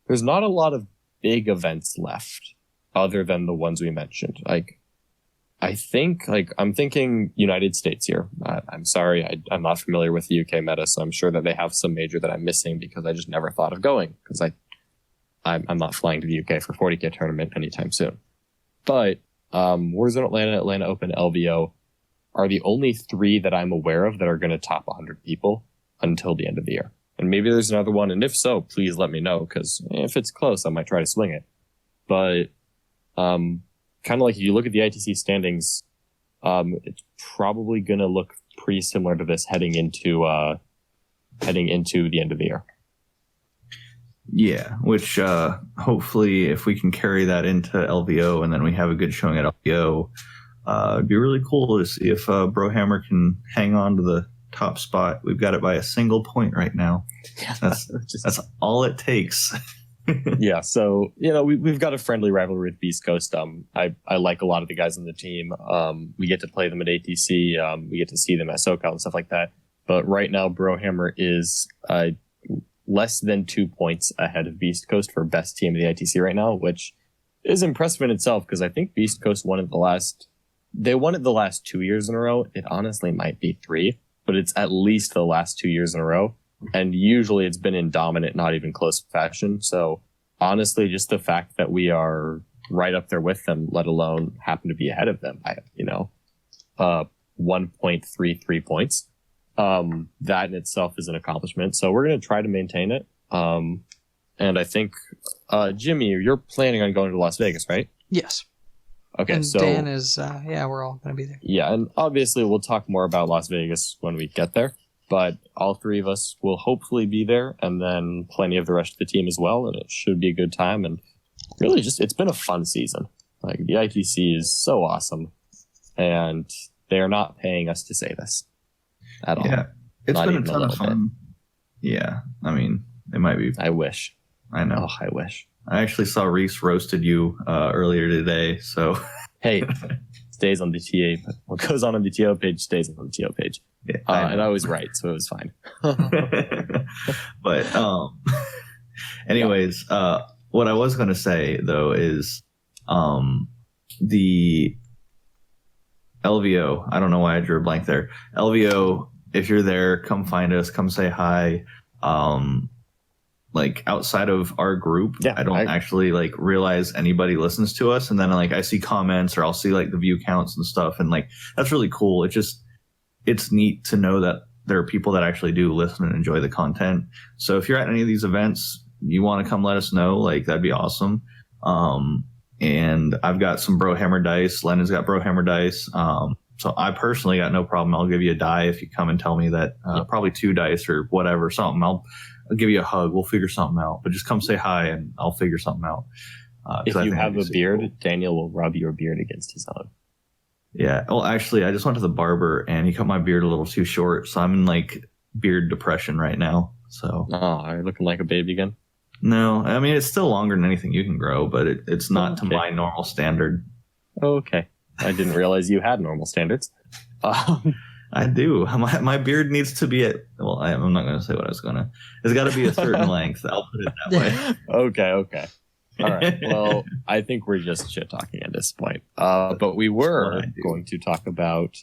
[SPEAKER 3] of big events left other than the ones we mentioned. I'm thinking United States here. I'm sorry, I'm not familiar with the UK meta, so I'm sure that they have some major that I'm missing because I just never thought of going, because I'm not flying to the UK for 40K tournament anytime soon. But Wars in Atlanta, Atlanta Open, LVO are the only 3 that I'm aware of that are going to top 100 people until the end of the year. And maybe there's another one, and if so, please let me know, because if it's close, I might try to swing it. But kind of like if you look at the ITC standings, it's probably going to look pretty similar to this heading into the end of the year.
[SPEAKER 4] Yeah, which hopefully if we can carry that into LVO and then we have a good showing at LVO, it'd be really cool to see if Brohammer can hang on to the top spot. We've got it by a single point right now. That's all it takes.
[SPEAKER 3] Yeah, so we've got a friendly rivalry with Beast Coast. I like a lot of the guys on the team. We get to play them at ATC. We get to see them at SoCal and stuff like that. But right now, Brohammer is less than 2 points ahead of Beast Coast for best team of the ITC right now, which is impressive in itself, because I think Beast Coast won it the last 2 years in a row. It honestly might be 3, but it's at least the last 2 years in a row. And usually it's been in dominant, not even close fashion. So honestly, just the fact that we are right up there with them, let alone happen to be ahead of them, 1.33 points. That in itself is an accomplishment. So we're going to try to maintain it. And I think, Jimmy, you're planning on going to Las Vegas, right?
[SPEAKER 2] Yes.
[SPEAKER 3] Okay.
[SPEAKER 2] And
[SPEAKER 3] so
[SPEAKER 2] Dan is, we're all going to be there.
[SPEAKER 3] Yeah. And obviously we'll talk more about Las Vegas when we get there, but all 3 of us will hopefully be there, and then plenty of the rest of the team as well. And it should be a good time. And really it's been a fun season. Like, the ITC is so awesome, and they are not paying us to say this at all.
[SPEAKER 4] Yeah, it's
[SPEAKER 3] Not
[SPEAKER 4] been a
[SPEAKER 3] even a
[SPEAKER 4] ton of
[SPEAKER 3] little
[SPEAKER 4] fun. Yeah, I mean, it might be.
[SPEAKER 3] I wish.
[SPEAKER 4] I know.
[SPEAKER 3] Oh, I wish.
[SPEAKER 4] I actually saw Reese roasted you earlier today, so.
[SPEAKER 3] Hey, stays on the TA. What goes on the TO page stays on the TO page.
[SPEAKER 4] Yeah,
[SPEAKER 3] and I was right, so it was fine.
[SPEAKER 4] But anyways, what I was going to say though is the LVO. I don't know why I drew a blank there. LVO, if you're there, come find us. Come say hi. Like outside of our group, I don't actually like realize anybody listens to us, and then like I see comments or I'll see like the view counts and stuff, and like that's really cool. It's neat to know that there are people that actually do listen and enjoy the content. So if you're at any of these events, you want to come let us know, like that'd be awesome. And I've got some Brohammer dice. Lennon's got Brohammer dice. So I personally got no problem. I'll give you a die if you come and tell me that probably 2 dice or whatever, something. I'll give you a hug. We'll figure something out. But just come say hi and I'll figure something out.
[SPEAKER 3] If you have a beard, cool. Daniel will rub your beard against his own.
[SPEAKER 4] Yeah. Well, actually, I just went to the barber and he cut my beard a little too short. So I'm in like beard depression right now. So. Oh, are you looking like a baby again? No. I mean, it's still longer than anything you can grow, but it's not to my normal standard. Okay. I didn't realize you had normal standards. I do. My beard needs to be at, well, I'm not going to say what I was going to. It's got to be a certain length. I'll put it that way. Okay. All right. Well, I think we're just shit talking at this point. But we were going to talk about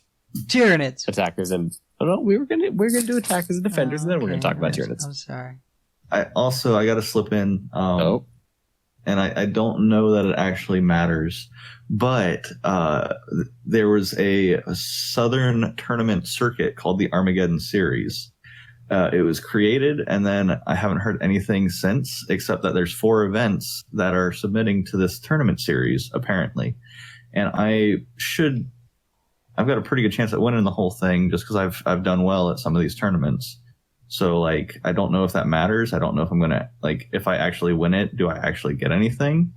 [SPEAKER 2] Tyranids.
[SPEAKER 3] Attackers and we're gonna do attackers and defenders, and then we're gonna talk about Tyranids.
[SPEAKER 2] I'm sorry.
[SPEAKER 4] I got to slip in. And I don't know that it actually matters, but there was a Southern tournament circuit called the Armageddon Series. It was created, and then I haven't heard anything since, except that there's 4 events that are submitting to this tournament series, apparently. And I've got a pretty good chance at winning the whole thing just because I've done well at some of these tournaments. So, like, I don't know if that matters. I don't know if I'm going to, like, if I actually win it, do I actually get anything?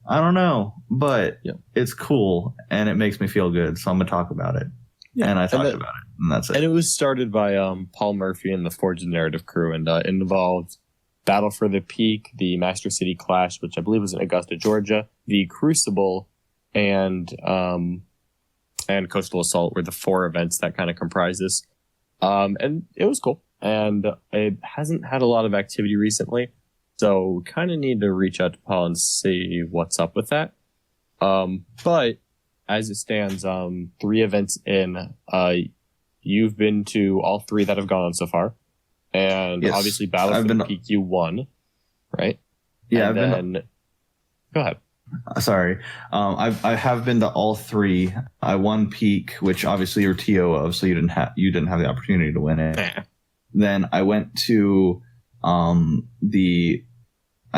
[SPEAKER 4] I don't know, but It's cool, and it makes me feel good, so I'm going to talk about it. Yeah, and I talked about it, and that's it. And it was started by Paul Murphy and the Forged Narrative crew, and it involved Battle for the Peak, the Master City Clash, which I believe was in Augusta, Georgia, the Crucible, and Coastal Assault were the 4 events that kind of comprise this. And it was cool. And it hasn't had a lot of activity recently, so kind of need to reach out to Paul and see what's up with that. But as it stands, 3 events in, you've been to all 3 that have gone on so far, and obviously Battle for the Peak you won, right? Yeah, and go ahead. Sorry, I have been to all 3. I won Peak, which obviously you're TO of, so you didn't have the opportunity to win it. Then I went to I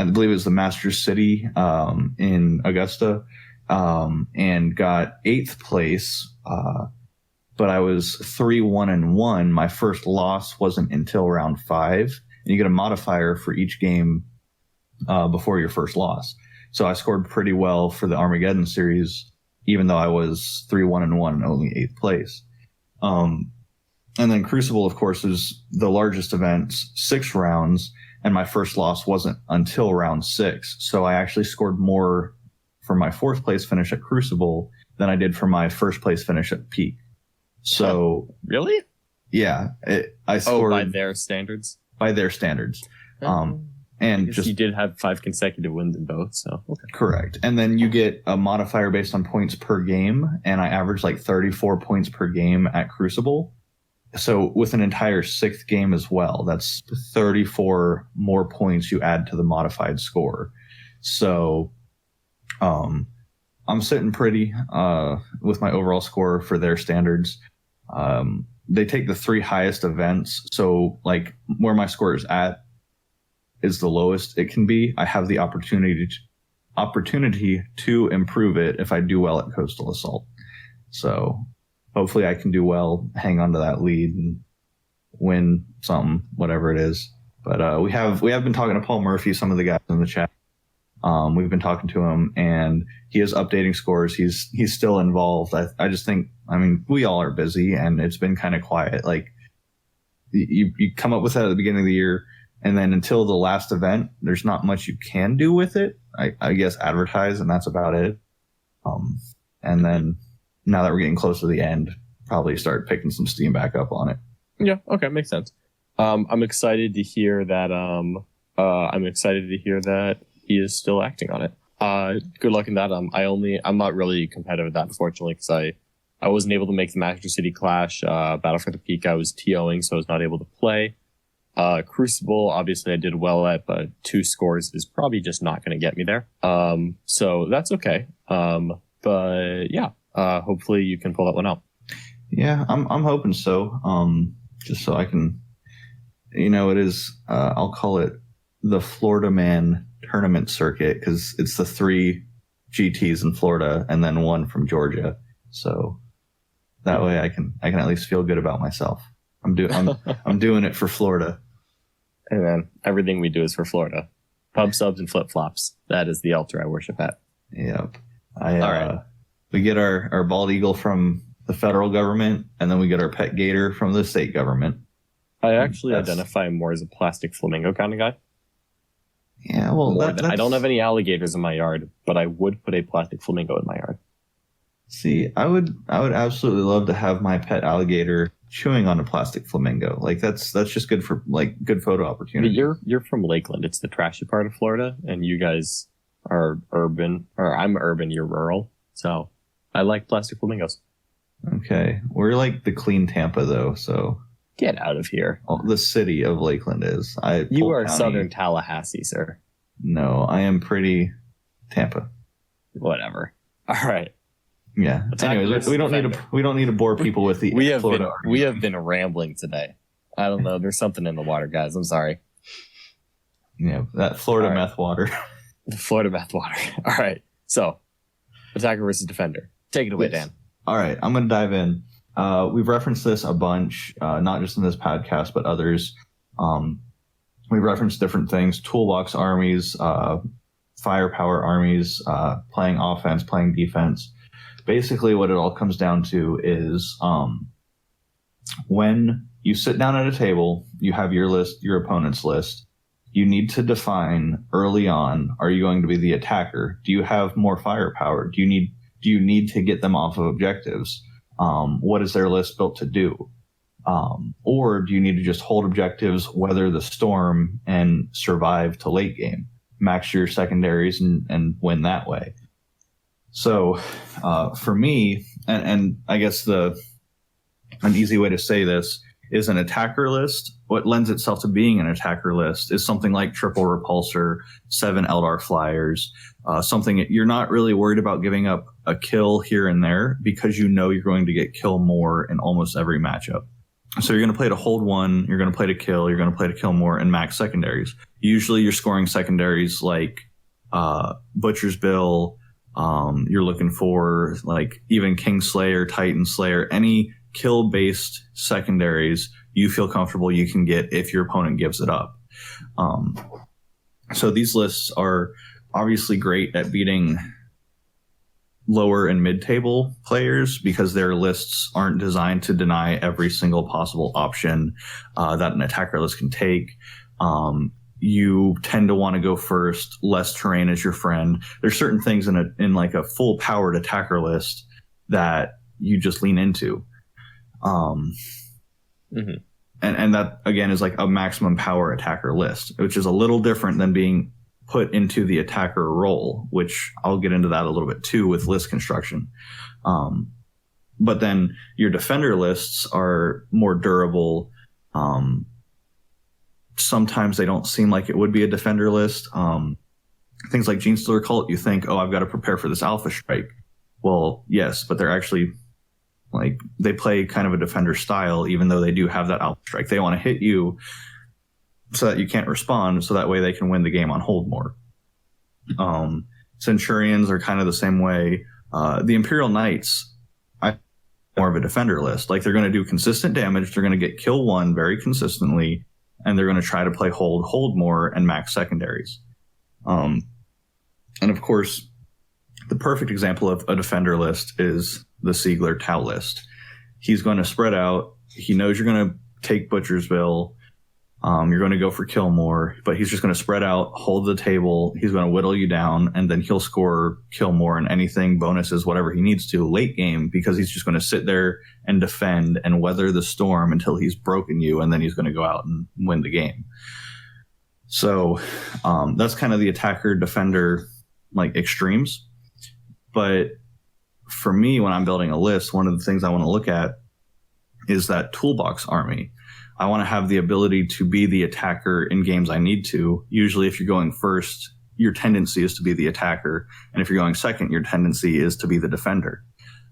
[SPEAKER 4] believe it was the Masters City in Augusta, and got 8th place. But I was 3-1-1. My first loss wasn't until round 5, and you get a modifier for each game before your first loss. So I scored pretty well for the Armageddon series, even though I was 3-1-1 and only 8th place. And then Crucible, of course, is the largest event, 6 rounds, and my first loss wasn't until round 6. So I actually scored more for my 4th place finish at Crucible than I did for my 1st place finish at Peak. So really? Yeah. I scored by their standards? By their standards. And just you did have 5 consecutive wins in both, so okay. Correct. And then you get a modifier based on points per game, and I averaged like 34 points per game at Crucible. So with an entire 6th game as well, that's 34 more points you add to the modified score. So I'm sitting pretty with my overall score for their standards. They take the 3 highest events, so like where my score is at is the lowest it can be. I have the opportunity to improve it if I do well at Coastal Assault. So hopefully I can do well, hang on to that lead, and win something, whatever it is. But we have been talking to Paul Murphy, some of the guys in the chat. We've been talking to him, and he is updating scores. He's still involved. I just think, I mean, we all are busy, and it's been kind of quiet. Like, you come up with that at the beginning of the year, and then until the last event, there's not much you can do with it. I guess advertise, and that's about it. And then now that we're getting close to the end, probably start picking some steam back up on it.
[SPEAKER 3] Yeah. Okay. Makes sense. I'm excited to hear that. I'm excited to hear that he is still acting on it. Good luck in that. I'm not really competitive at that, unfortunately, because I wasn't able to make the Master City Clash, Battle for the Peak. I was TOing, so I was not able to play. Crucible, obviously I did well at, but 2 scores is probably just not going to get me there. So that's okay. But yeah, hopefully you can pull that one out.
[SPEAKER 4] Yeah, I'm hoping so. Just so I can, it is, I'll call it the Florida Man tournament circuit, because it's the 3 GTs in Florida and then 1 from Georgia. So that way I can at least feel good about myself. I'm doing it for Florida.
[SPEAKER 3] And then everything we do is for Florida. Pub subs and flip flops. That is the altar I worship at.
[SPEAKER 4] Yep.
[SPEAKER 3] All right.
[SPEAKER 4] We get our bald eagle from the federal government, and then we get our pet gator from the state government.
[SPEAKER 3] I actually identify more as a plastic flamingo kind of guy.
[SPEAKER 4] Yeah, well,
[SPEAKER 3] I don't have any alligators in my yard, but I would put a plastic flamingo in my yard.
[SPEAKER 4] See, I would absolutely love to have my pet alligator chewing on a plastic flamingo. Like that's just good for good photo opportunity.
[SPEAKER 3] But you're from Lakeland. It's the trashy part of Florida, and you guys are urban, or I'm urban, you're rural. So I like plastic flamingos.
[SPEAKER 4] Okay. We're like the clean Tampa though, so
[SPEAKER 3] get out of here.
[SPEAKER 4] The city of Lakeland is.
[SPEAKER 3] You are southern Tallahassee, sir.
[SPEAKER 4] No, I am pretty Tampa.
[SPEAKER 3] Whatever. All right.
[SPEAKER 4] Yeah. Anyways, we don't need to bore people with the Florida.
[SPEAKER 3] We have been rambling today. I don't know. There's something in the water, guys. I'm sorry.
[SPEAKER 4] Yeah, that Florida meth water.
[SPEAKER 3] The Florida meth water. All right. So, attacker versus defender. Take it away, Dan.
[SPEAKER 4] All right. I'm going to dive in. We've referenced this a bunch, not just in this podcast, but others. We've referenced different things: toolbox armies, firepower armies, playing offense, playing defense. Basically, what it all comes down to is when you sit down at a table, you have your list, your opponent's list. You need to define early on: are you going to be the attacker? Do you have more firepower? Do you need to get them off of objectives? What is their list built to do? Or do you need to just hold objectives, weather the storm, and survive to late game? Max your secondaries and win that way. So for me, and I guess an easy way to say this is an attacker list. What lends itself to being an attacker list is something like triple repulsor, 7 Eldar flyers, something that you're not really worried about giving up a kill here and there because you know you're going to get kill more in almost every matchup. So you're going to play to hold 1, you're going to play to kill, you're going to play to kill more, and max secondaries. Usually you're scoring secondaries like Butcher's Bill. You're looking for like even Kingslayer, Titan Slayer, any kill-based secondaries you feel comfortable you can get if your opponent gives it up. So these lists are obviously great at beating lower and mid-table players because their lists aren't designed to deny every single possible option that an attacker list can take. You tend to want to go first. Less terrain is your friend. There's certain things in like a full powered attacker list that you just lean into. And that again is like a maximum power attacker list, which is a little different than being put into the attacker role, which I'll get into that a little bit too with list construction. But then your defender lists are more durable. Sometimes they don't seem like it would be a defender list. Things like Gene Stealer Cult, you think, oh, I've got to prepare for this Alpha Strike. Well, yes, but they're actually like they play kind of a defender style, even though they do have that Alpha Strike. They want to hit you so that you can't respond, so that way they can win the game on hold more. Centurions are kind of the same way. The Imperial Knights, more of a defender list. Like they're going to do consistent damage. They're going to get kill 1 very consistently, and they're going to try to play hold more, and max secondaries. And of course, the perfect example of a defender list is the Siegler Tau list. He's going to spread out. He knows you're going to take Butchersville. You're going to go for Killmore, but he's just going to spread out, hold the table. He's going to whittle you down, and then he'll score Killmore and anything, bonuses, whatever he needs to late game, because he's just going to sit there and defend and weather the storm until he's broken you, and then he's going to go out and win the game. So that's kind of the attacker-defender like extremes. But for me, when I'm building a list, one of the things I want to look at is that toolbox army. I want to have the ability to be the attacker in games I need to. Usually if you're going first, your tendency is to be the attacker. And if you're going second, your tendency is to be the defender.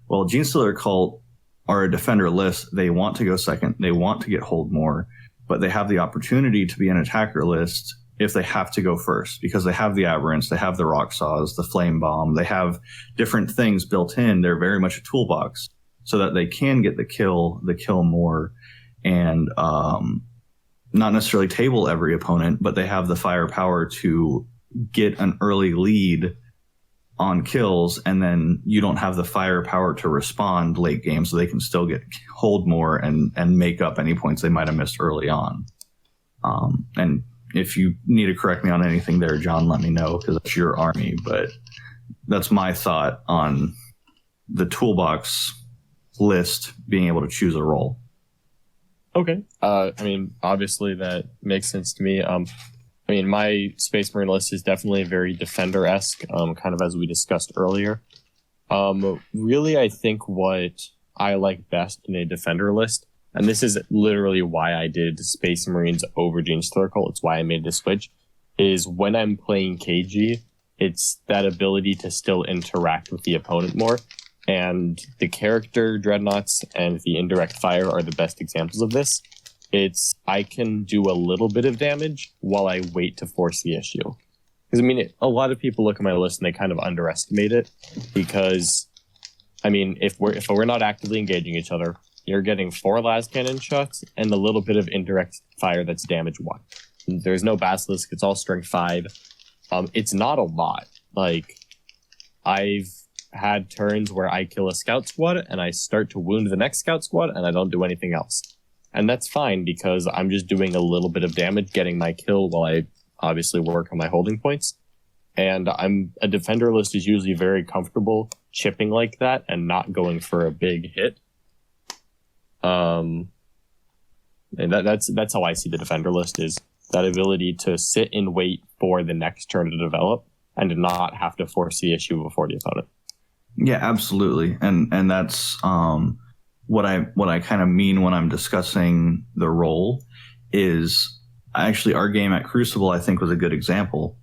[SPEAKER 4] Well, Genestealer Cult are a defender list. They want to go second. They want to get hold more, but they have the opportunity to be an attacker list if they have to go first, because they have the Aberrants, they have the Rock Saws, the Flame Bomb. They have different things built in. They're very much a toolbox so that they can get the kill more, and not necessarily table every opponent, but they have the firepower to get an early lead on kills, and then you don't have the firepower to respond late game, so they can still hold more and make up any points they might have missed early on. And if you need to correct me on anything there, John, let me know, because it's your army, but that's my thought on the toolbox list being able to choose a role.
[SPEAKER 3] Okay. I mean, obviously that makes sense to me. I mean, my Space Marine list is definitely very Defender-esque, kind of as we discussed earlier. Really, I think what I like best in a Defender list, and this is literally why I did Space Marines over Genestealer Cult, it's why I made the switch, is when I'm playing KG, it's that ability to still interact with the opponent more. And the character Dreadnoughts and the indirect fire are the best examples of this. I can do a little bit of damage while I wait to force the issue. Because, I mean, a lot of people look at my list and they kind of underestimate it. Because, I mean, if we're not actively engaging each other, you're getting 4 las cannon shots and a little bit of indirect fire that's damage 1. There's no Basilisk, it's all strength 5. It's not a lot. Like, I've had turns where I kill a scout squad and I start to wound the next scout squad and I don't do anything else. And that's fine because I'm just doing a little bit of damage, getting my kill while I obviously work on my holding points. And a defender list is usually very comfortable chipping like that and not going for a big hit. And that's how I see the defender list, is that ability to sit and wait for the next turn to develop and to not have to force the issue before the opponent.
[SPEAKER 4] Yeah, absolutely. And that's what I kind of mean when I'm discussing the role is actually our game at Crucible, I think, was a good example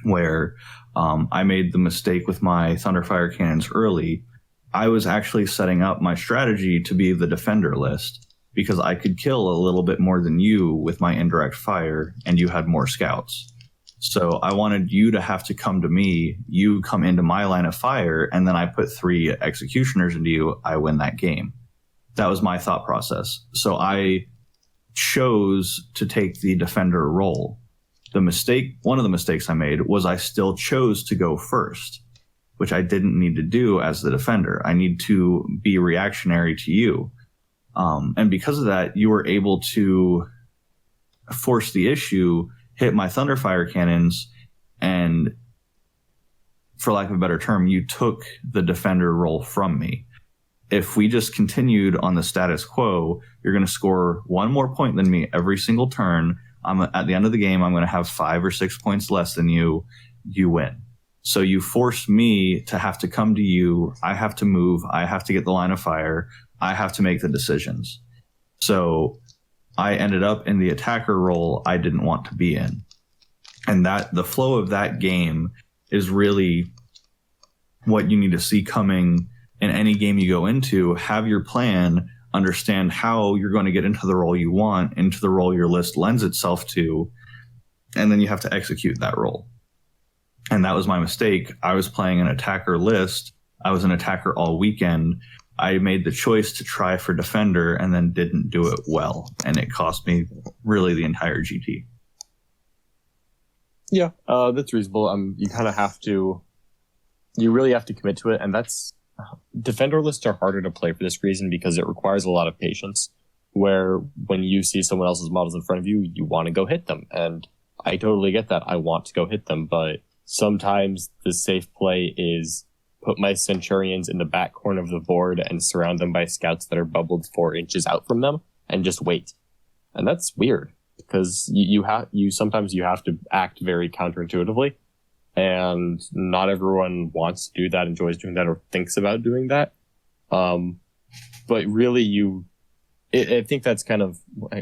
[SPEAKER 4] where I made the mistake with my Thunderfire cannons early. I was actually setting up my strategy to be the defender list because I could kill a little bit more than you with my indirect fire and you had more scouts. So I wanted you to have to come to me, you come into my line of fire, and then I put 3 executioners into you, I win that game. That was my thought process. So I chose to take the defender role. One of the mistakes I made was I still chose to go first, which I didn't need to do as the defender. I need to be reactionary to you. And because of that, you were able to force the issue, hit my Thunderfire cannons, and for lack of a better term, you took the defender role from me. If we just continued on the status quo, you're going to score 1 more point than me every single turn. At the end of the game, I'm going to have 5 or 6 points less than you. You win. So you force me to have to come to you. I have to move. I have to get the line of fire. I have to make the decisions. So I ended up in the attacker role I didn't want to be in. And that the flow of that game is really what you need to see coming in any game you go into. Have your plan, understand how you're going to get into the role you want, into the role your list lends itself to, and then you have to execute that role. And that was my mistake. I was playing an attacker list. I was an attacker all weekend. I made the choice to try for defender and then didn't do it well. And it cost me really the entire GT.
[SPEAKER 3] Yeah, that's reasonable. You kind of have to, you really have to commit to it, and that's defender lists are harder to play for this reason because it requires a lot of patience. Where when you see someone else's models in front of you, you want to go hit them, and I totally get that. I want to go hit them, but sometimes the safe play is put my Centurions in the back corner of the board and surround them by scouts that are bubbled 4 inches out from them, and just wait. And that's weird because sometimes you have to act very counterintuitively, and not everyone wants to do that, enjoys doing that, or thinks about doing that. But really, I think that's kind of,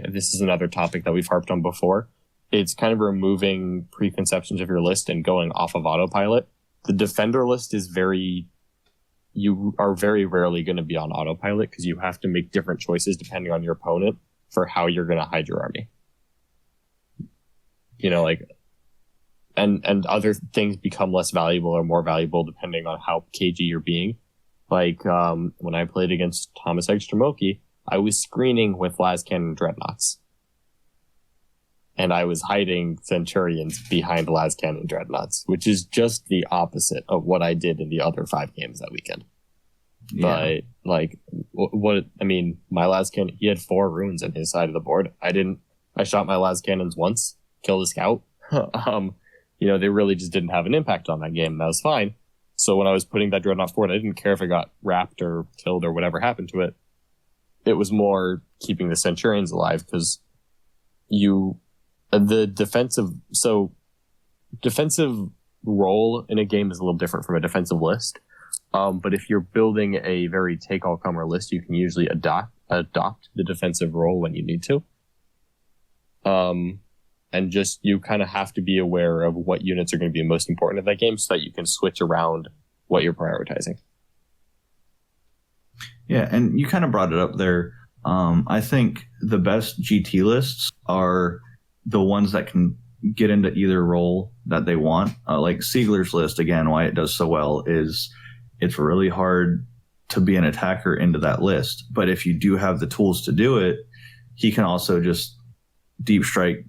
[SPEAKER 3] this is another topic that we've harped on before. It's kind of removing preconceptions of your list and going off of autopilot. The defender list is you are very rarely going to be on autopilot because you have to make different choices depending on your opponent for how you're going to hide your army. And other things become less valuable or more valuable depending on how cagey you're being. When I played against Thomas Extremoki, I was screening with Lascannon Dreadnoughts. And I was hiding Centurions behind Lascannon Dreadnoughts, which is just the opposite of what I did in the other 5 games that weekend. Yeah. But, my Lascannon, he had 4 runes on his side of the board. I shot my Lascannons once, killed a scout. They really just didn't have an impact on that game. That was fine. So when I was putting that Dreadnought forward, I didn't care if it got wrapped or killed or whatever happened to it. It was more keeping the Centurions alive because the defensive role in a game is a little different from a defensive list. But if you're building a very take-all-comer list, you can usually adopt the defensive role when you need to. And just, you kind of have to be aware of what units are going to be most important in that game so that you can switch around what you're prioritizing.
[SPEAKER 4] Yeah, and you kind of brought it up there. I think the best GT lists are the ones that can get into either role that they want. Like Siegler's list, again, why it does so well is it's really hard to be an attacker into that list. But if you do have the tools to do it, he can also just deep strike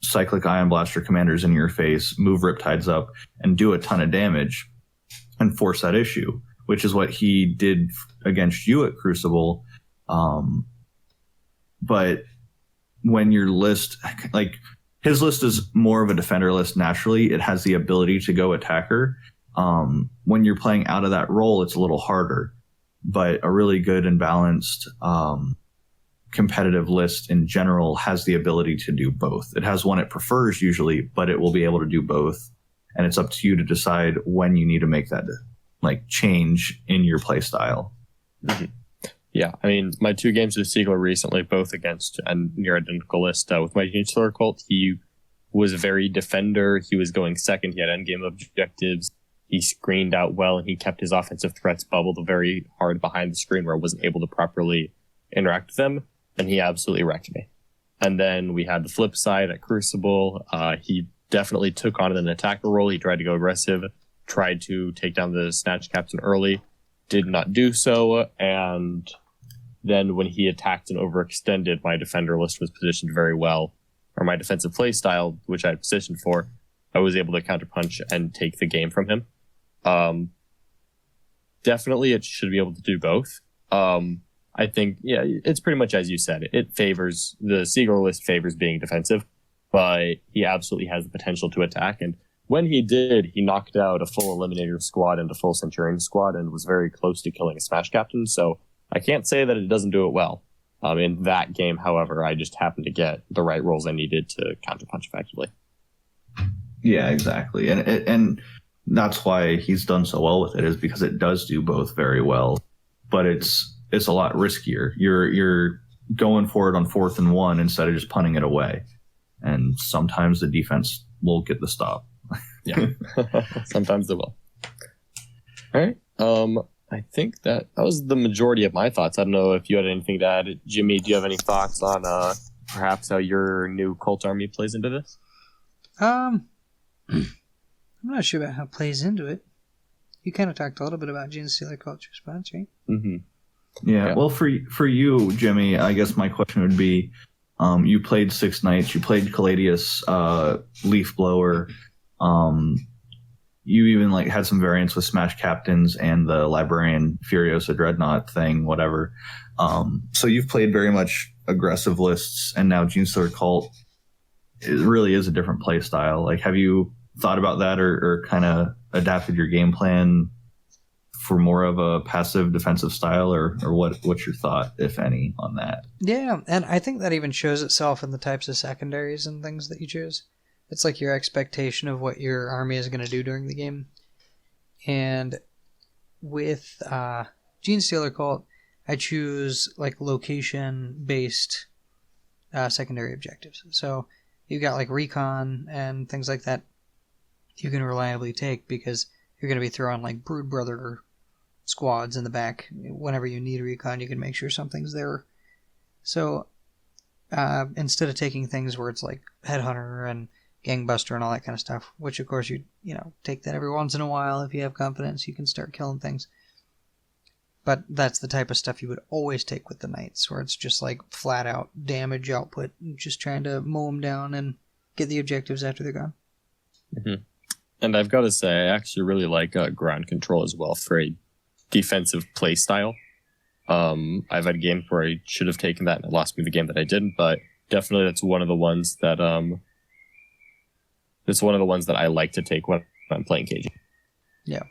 [SPEAKER 4] cyclic Ion Blaster commanders in your face, move Riptides up, and do a ton of damage and force that issue, which is what he did against you at Crucible. But when your list, his list is more of a defender list naturally, it has the ability to go attacker. When you're playing out of that role, it's a little harder. But a really good and balanced competitive list in general has the ability to do both. It has one it prefers usually, but it will be able to do both. And it's up to you to decide when you need to make that change in your play style.
[SPEAKER 3] Mm-hmm. Yeah, my 2 games with Siegler recently, both against a near identical list. With my Huge Thor Cult, he was very defender. He was going second. He had endgame objectives. He screened out well, and he kept his offensive threats bubbled very hard behind the screen where I wasn't able to properly interact with them, and he absolutely wrecked me. And then we had the flip side at Crucible. He definitely took on an attacker role. He tried to go aggressive, tried to take down the Snatch Captain early, did not do so, and then when he attacked and overextended, my defender list was positioned very well, or my defensive play style, which I had positioned for, I was able to counterpunch and take the game from him. Definitely it should be able to do both. I think, yeah, it's pretty much as you said. It favors, the Siegler list favors being defensive, but he absolutely has the potential to attack, and when he did, he knocked out a full Eliminator squad and a full Centurion squad and was very close to killing a Smash Captain, so I can't say that it doesn't do it well. In that game, however, I just happened to get the right rolls I needed to counterpunch effectively.
[SPEAKER 4] Yeah, exactly. And that's why he's done so well with it, is because it does do both very well, but it's a lot riskier. You're going for it on 4th and 1 instead of just punting it away. And sometimes the defense will get the stop.
[SPEAKER 3] Yeah, sometimes they will. All right. I think that was the majority of my thoughts. I don't know if you had anything to add. Jimmy, do you have any thoughts on perhaps how your new cult army plays into this?
[SPEAKER 2] I'm not sure about how it plays into it. You kind of talked a little bit about Genestealer Culture Response, right?
[SPEAKER 4] Mm-hmm. Yeah. Well, for you, Jimmy, I guess my question would be, you played 6 Knights, you played Caladius, Leaf Blower. You even like had some variants with Smash Captains and the Librarian Furiosa Dreadnought thing, whatever. So you've played very much aggressive lists, and now Genestealer Cult, it really is a different play style. Like, have you thought about that or kind of adapted your game plan for more of a passive defensive style, or what's your thought, if any, on that?
[SPEAKER 2] Yeah, and I think that even shows itself in the types of secondaries and things that you choose. It's like your expectation of what your army is going to do during the game. And with Genestealer Cult, I choose like location-based secondary objectives. So you got like recon and things like that you can reliably take because you're going to be throwing like Brood Brother squads in the back. Whenever you need recon, you can make sure something's there. So instead of taking things where it's like Headhunter and Gangbuster and all that kind of stuff, which of course you take that every once in a while if you have confidence, you can start killing things. But that's the type of stuff you would always take with the Knights, where it's just like flat out damage output, just trying to mow them down and get the objectives after they're gone.
[SPEAKER 3] Mm-hmm. And I've got to say, I actually really like ground control as well for a defensive play style. I've had games where I should have taken that and it lost me the game that I didn't, but definitely that's one of the ones that it's one of the ones that I like to take when I'm playing KG.
[SPEAKER 2] Yeah.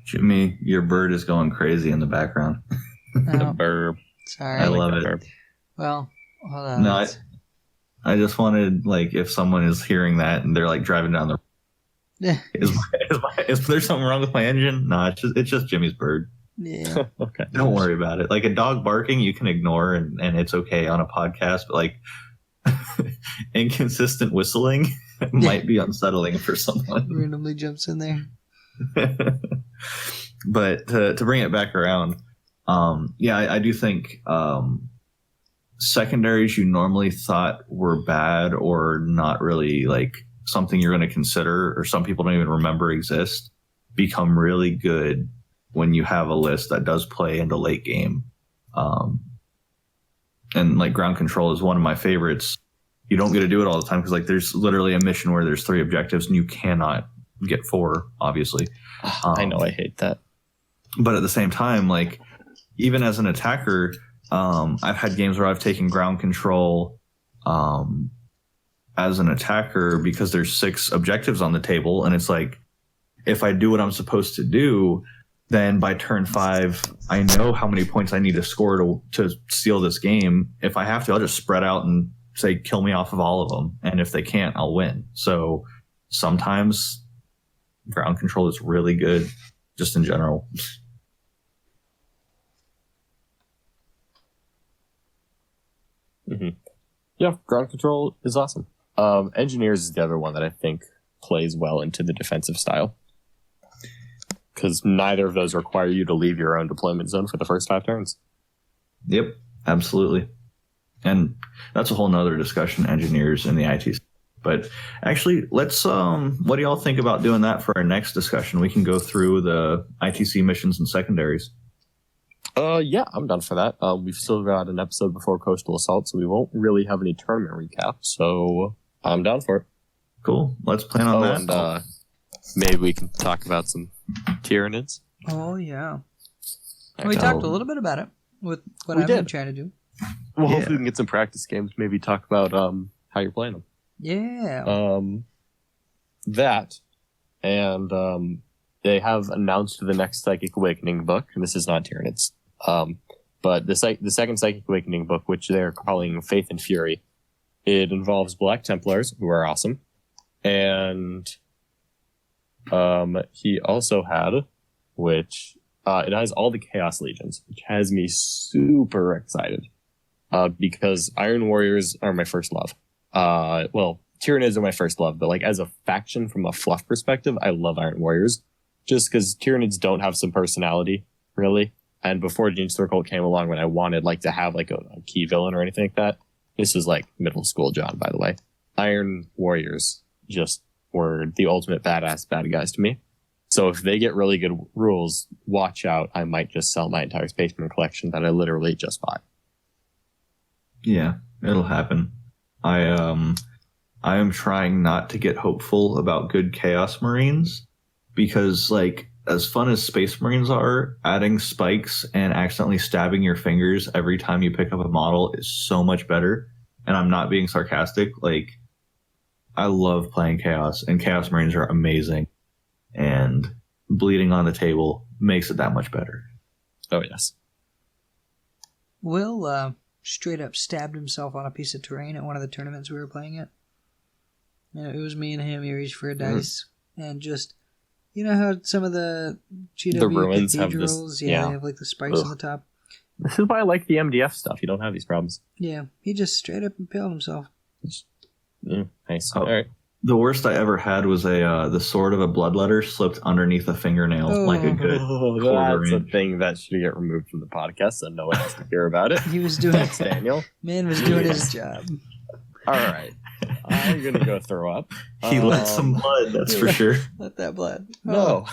[SPEAKER 4] Jimmy, your bird is going crazy in the background.
[SPEAKER 3] The burp.
[SPEAKER 2] Sorry.
[SPEAKER 4] I love it.
[SPEAKER 3] Burp.
[SPEAKER 2] Well, hold on.
[SPEAKER 4] No, I just wanted, like, if someone is hearing that and they're like driving down the is there something wrong with my engine? No, it's just Jimmy's bird.
[SPEAKER 2] Yeah.
[SPEAKER 3] Okay.
[SPEAKER 4] Don't worry about it. Like a dog barking, you can ignore and it's okay on a podcast, but like inconsistent whistling might be unsettling for someone.
[SPEAKER 2] Randomly jumps in there.
[SPEAKER 4] But to bring it back around, I do think secondaries you normally thought were bad or not really like something you're going to consider, or some people don't even remember exist, become really good when you have a list that does play into late game. And like ground control is one of my favorites. You don't get to do it all the time because like there's literally a mission where there's 3 objectives and you cannot get 4, obviously.
[SPEAKER 3] I know, I hate that.
[SPEAKER 4] But at the same time, like even as an attacker, I've had games where I've taken ground control as an attacker because there's 6 objectives on the table, and it's like if I do what I'm supposed to do, then by turn 5, I know how many points I need to score to steal this game. If I have to, I'll just spread out and say, kill me off of all of them. And if they can't, I'll win. So sometimes ground control is really good, just in general.
[SPEAKER 3] Mm-hmm. Yeah, ground control is awesome. Engineers is the other one that I think plays well into the defensive style, because neither of those require you to leave your own deployment zone for the first 5 turns.
[SPEAKER 4] Yep, absolutely. And that's a whole nother discussion, engineers and the IT. But actually, let's, what do y'all think about doing that for our next discussion? We can go through the ITC missions and secondaries.
[SPEAKER 3] Yeah, I'm done for that. We've still got an episode before Coastal Assault, so we won't really have any tournament recap, so I'm down for it.
[SPEAKER 4] Cool. Let's plan on that.
[SPEAKER 3] And maybe we can talk about some Tyranids.
[SPEAKER 2] Oh, yeah. We talked a little bit about it with what I've been trying to do.
[SPEAKER 3] Well, hopefully we can get some practice games, maybe talk about how you're playing them.
[SPEAKER 2] Yeah.
[SPEAKER 3] That, and they have announced the next Psychic Awakening book, and this is not Tyranids. But the second Psychic Awakening book, which they're calling Faith and Fury, it involves Black Templars, who are awesome, and he also had, which it has all the Chaos Legions, which has me super excited, because Iron Warriors are my first love. Well, Tyranids are my first love, but like as a faction from a fluff perspective, I love Iron Warriors, just because Tyranids don't have some personality, really. And before Genestealer Cult came along, when I wanted like to have like a key villain or anything like that, this was like middle school John, by the way. Iron Warriors just were the ultimate badass bad guys to me. So if they get really good rules, watch out. I might just sell my entire Spaceman collection that I literally just bought.
[SPEAKER 4] Yeah, it'll happen. I am trying not to get hopeful about good Chaos Marines because, like, as fun as Space Marines are, adding spikes and accidentally stabbing your fingers every time you pick up a model is so much better. And I'm not being sarcastic. Like, I love playing Chaos, and Chaos Marines are amazing. And bleeding on the table makes it that much better.
[SPEAKER 3] Oh, yes.
[SPEAKER 2] Will straight up stabbed himself on a piece of terrain at one of the tournaments we were playing at. It was me and him. He reached for a dice and just, you know how some of the GW
[SPEAKER 3] The ruins have
[SPEAKER 2] cathedrals,
[SPEAKER 3] this,
[SPEAKER 2] they have like the spikes on the top.
[SPEAKER 3] This is why I like the MDF stuff. You don't have these problems.
[SPEAKER 2] Yeah, he just straight up impaled himself.
[SPEAKER 3] Nice.
[SPEAKER 4] Oh.
[SPEAKER 3] All right.
[SPEAKER 4] The worst I ever had was the sword of a bloodletter slipped underneath a fingernail like a good quarter
[SPEAKER 3] That's a
[SPEAKER 4] inch.
[SPEAKER 3] thing that should get removed from the podcast so no one has to hear about it.
[SPEAKER 2] He was doing
[SPEAKER 3] Thanks, Daniel.
[SPEAKER 2] Man was doing his job.
[SPEAKER 3] All right. I'm going to go throw up.
[SPEAKER 4] He let some blood, that's for sure.
[SPEAKER 2] Let that blood.
[SPEAKER 3] No.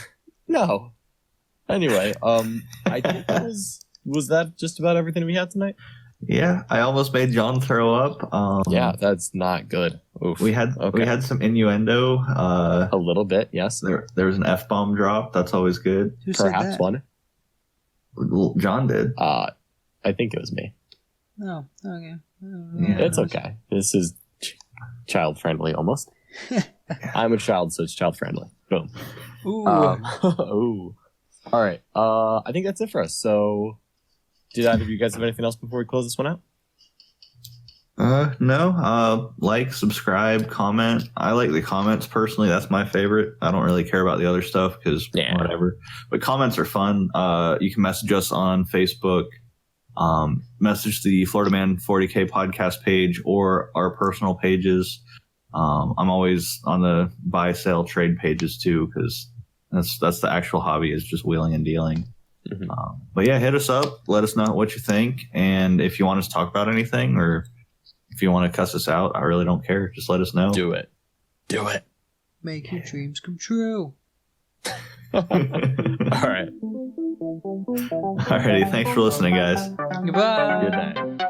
[SPEAKER 3] Anyway, I think that was that just about everything we had tonight?
[SPEAKER 4] Yeah, I almost made John throw up.
[SPEAKER 3] Yeah, that's not good. Oof.
[SPEAKER 4] We had some innuendo.
[SPEAKER 3] A little bit, yes.
[SPEAKER 4] There was an F-bomb drop. That's always good.
[SPEAKER 2] Who said
[SPEAKER 3] Perhaps
[SPEAKER 2] that?
[SPEAKER 3] one.
[SPEAKER 4] John did.
[SPEAKER 3] I think it was me.
[SPEAKER 2] Oh, okay.
[SPEAKER 4] Yeah.
[SPEAKER 3] It's okay. This is child friendly almost. I'm a child, so it's child friendly. Boom.
[SPEAKER 2] Ooh.
[SPEAKER 3] Ooh. All right. I think that's it for us. So, did either of you guys have anything else before we close this one out?
[SPEAKER 4] No. Like, subscribe, comment. I like the comments personally. That's my favorite. I don't really care about the other stuff because whatever. But comments are fun. You can message us on Facebook. Message the FloridaMan40k podcast page or our personal pages. I'm always on the buy, sell, trade pages too because that's the actual hobby is just wheeling and dealing.
[SPEAKER 3] Mm-hmm.
[SPEAKER 4] But yeah, hit us up. Let us know what you think, and if you want us to talk about anything or if you want to cuss us out, I really don't care. Just let us know.
[SPEAKER 3] Do it.
[SPEAKER 2] Make your dreams come true.
[SPEAKER 3] All right.
[SPEAKER 4] Alrighty, thanks for listening, guys.
[SPEAKER 2] Goodbye.
[SPEAKER 3] Good night.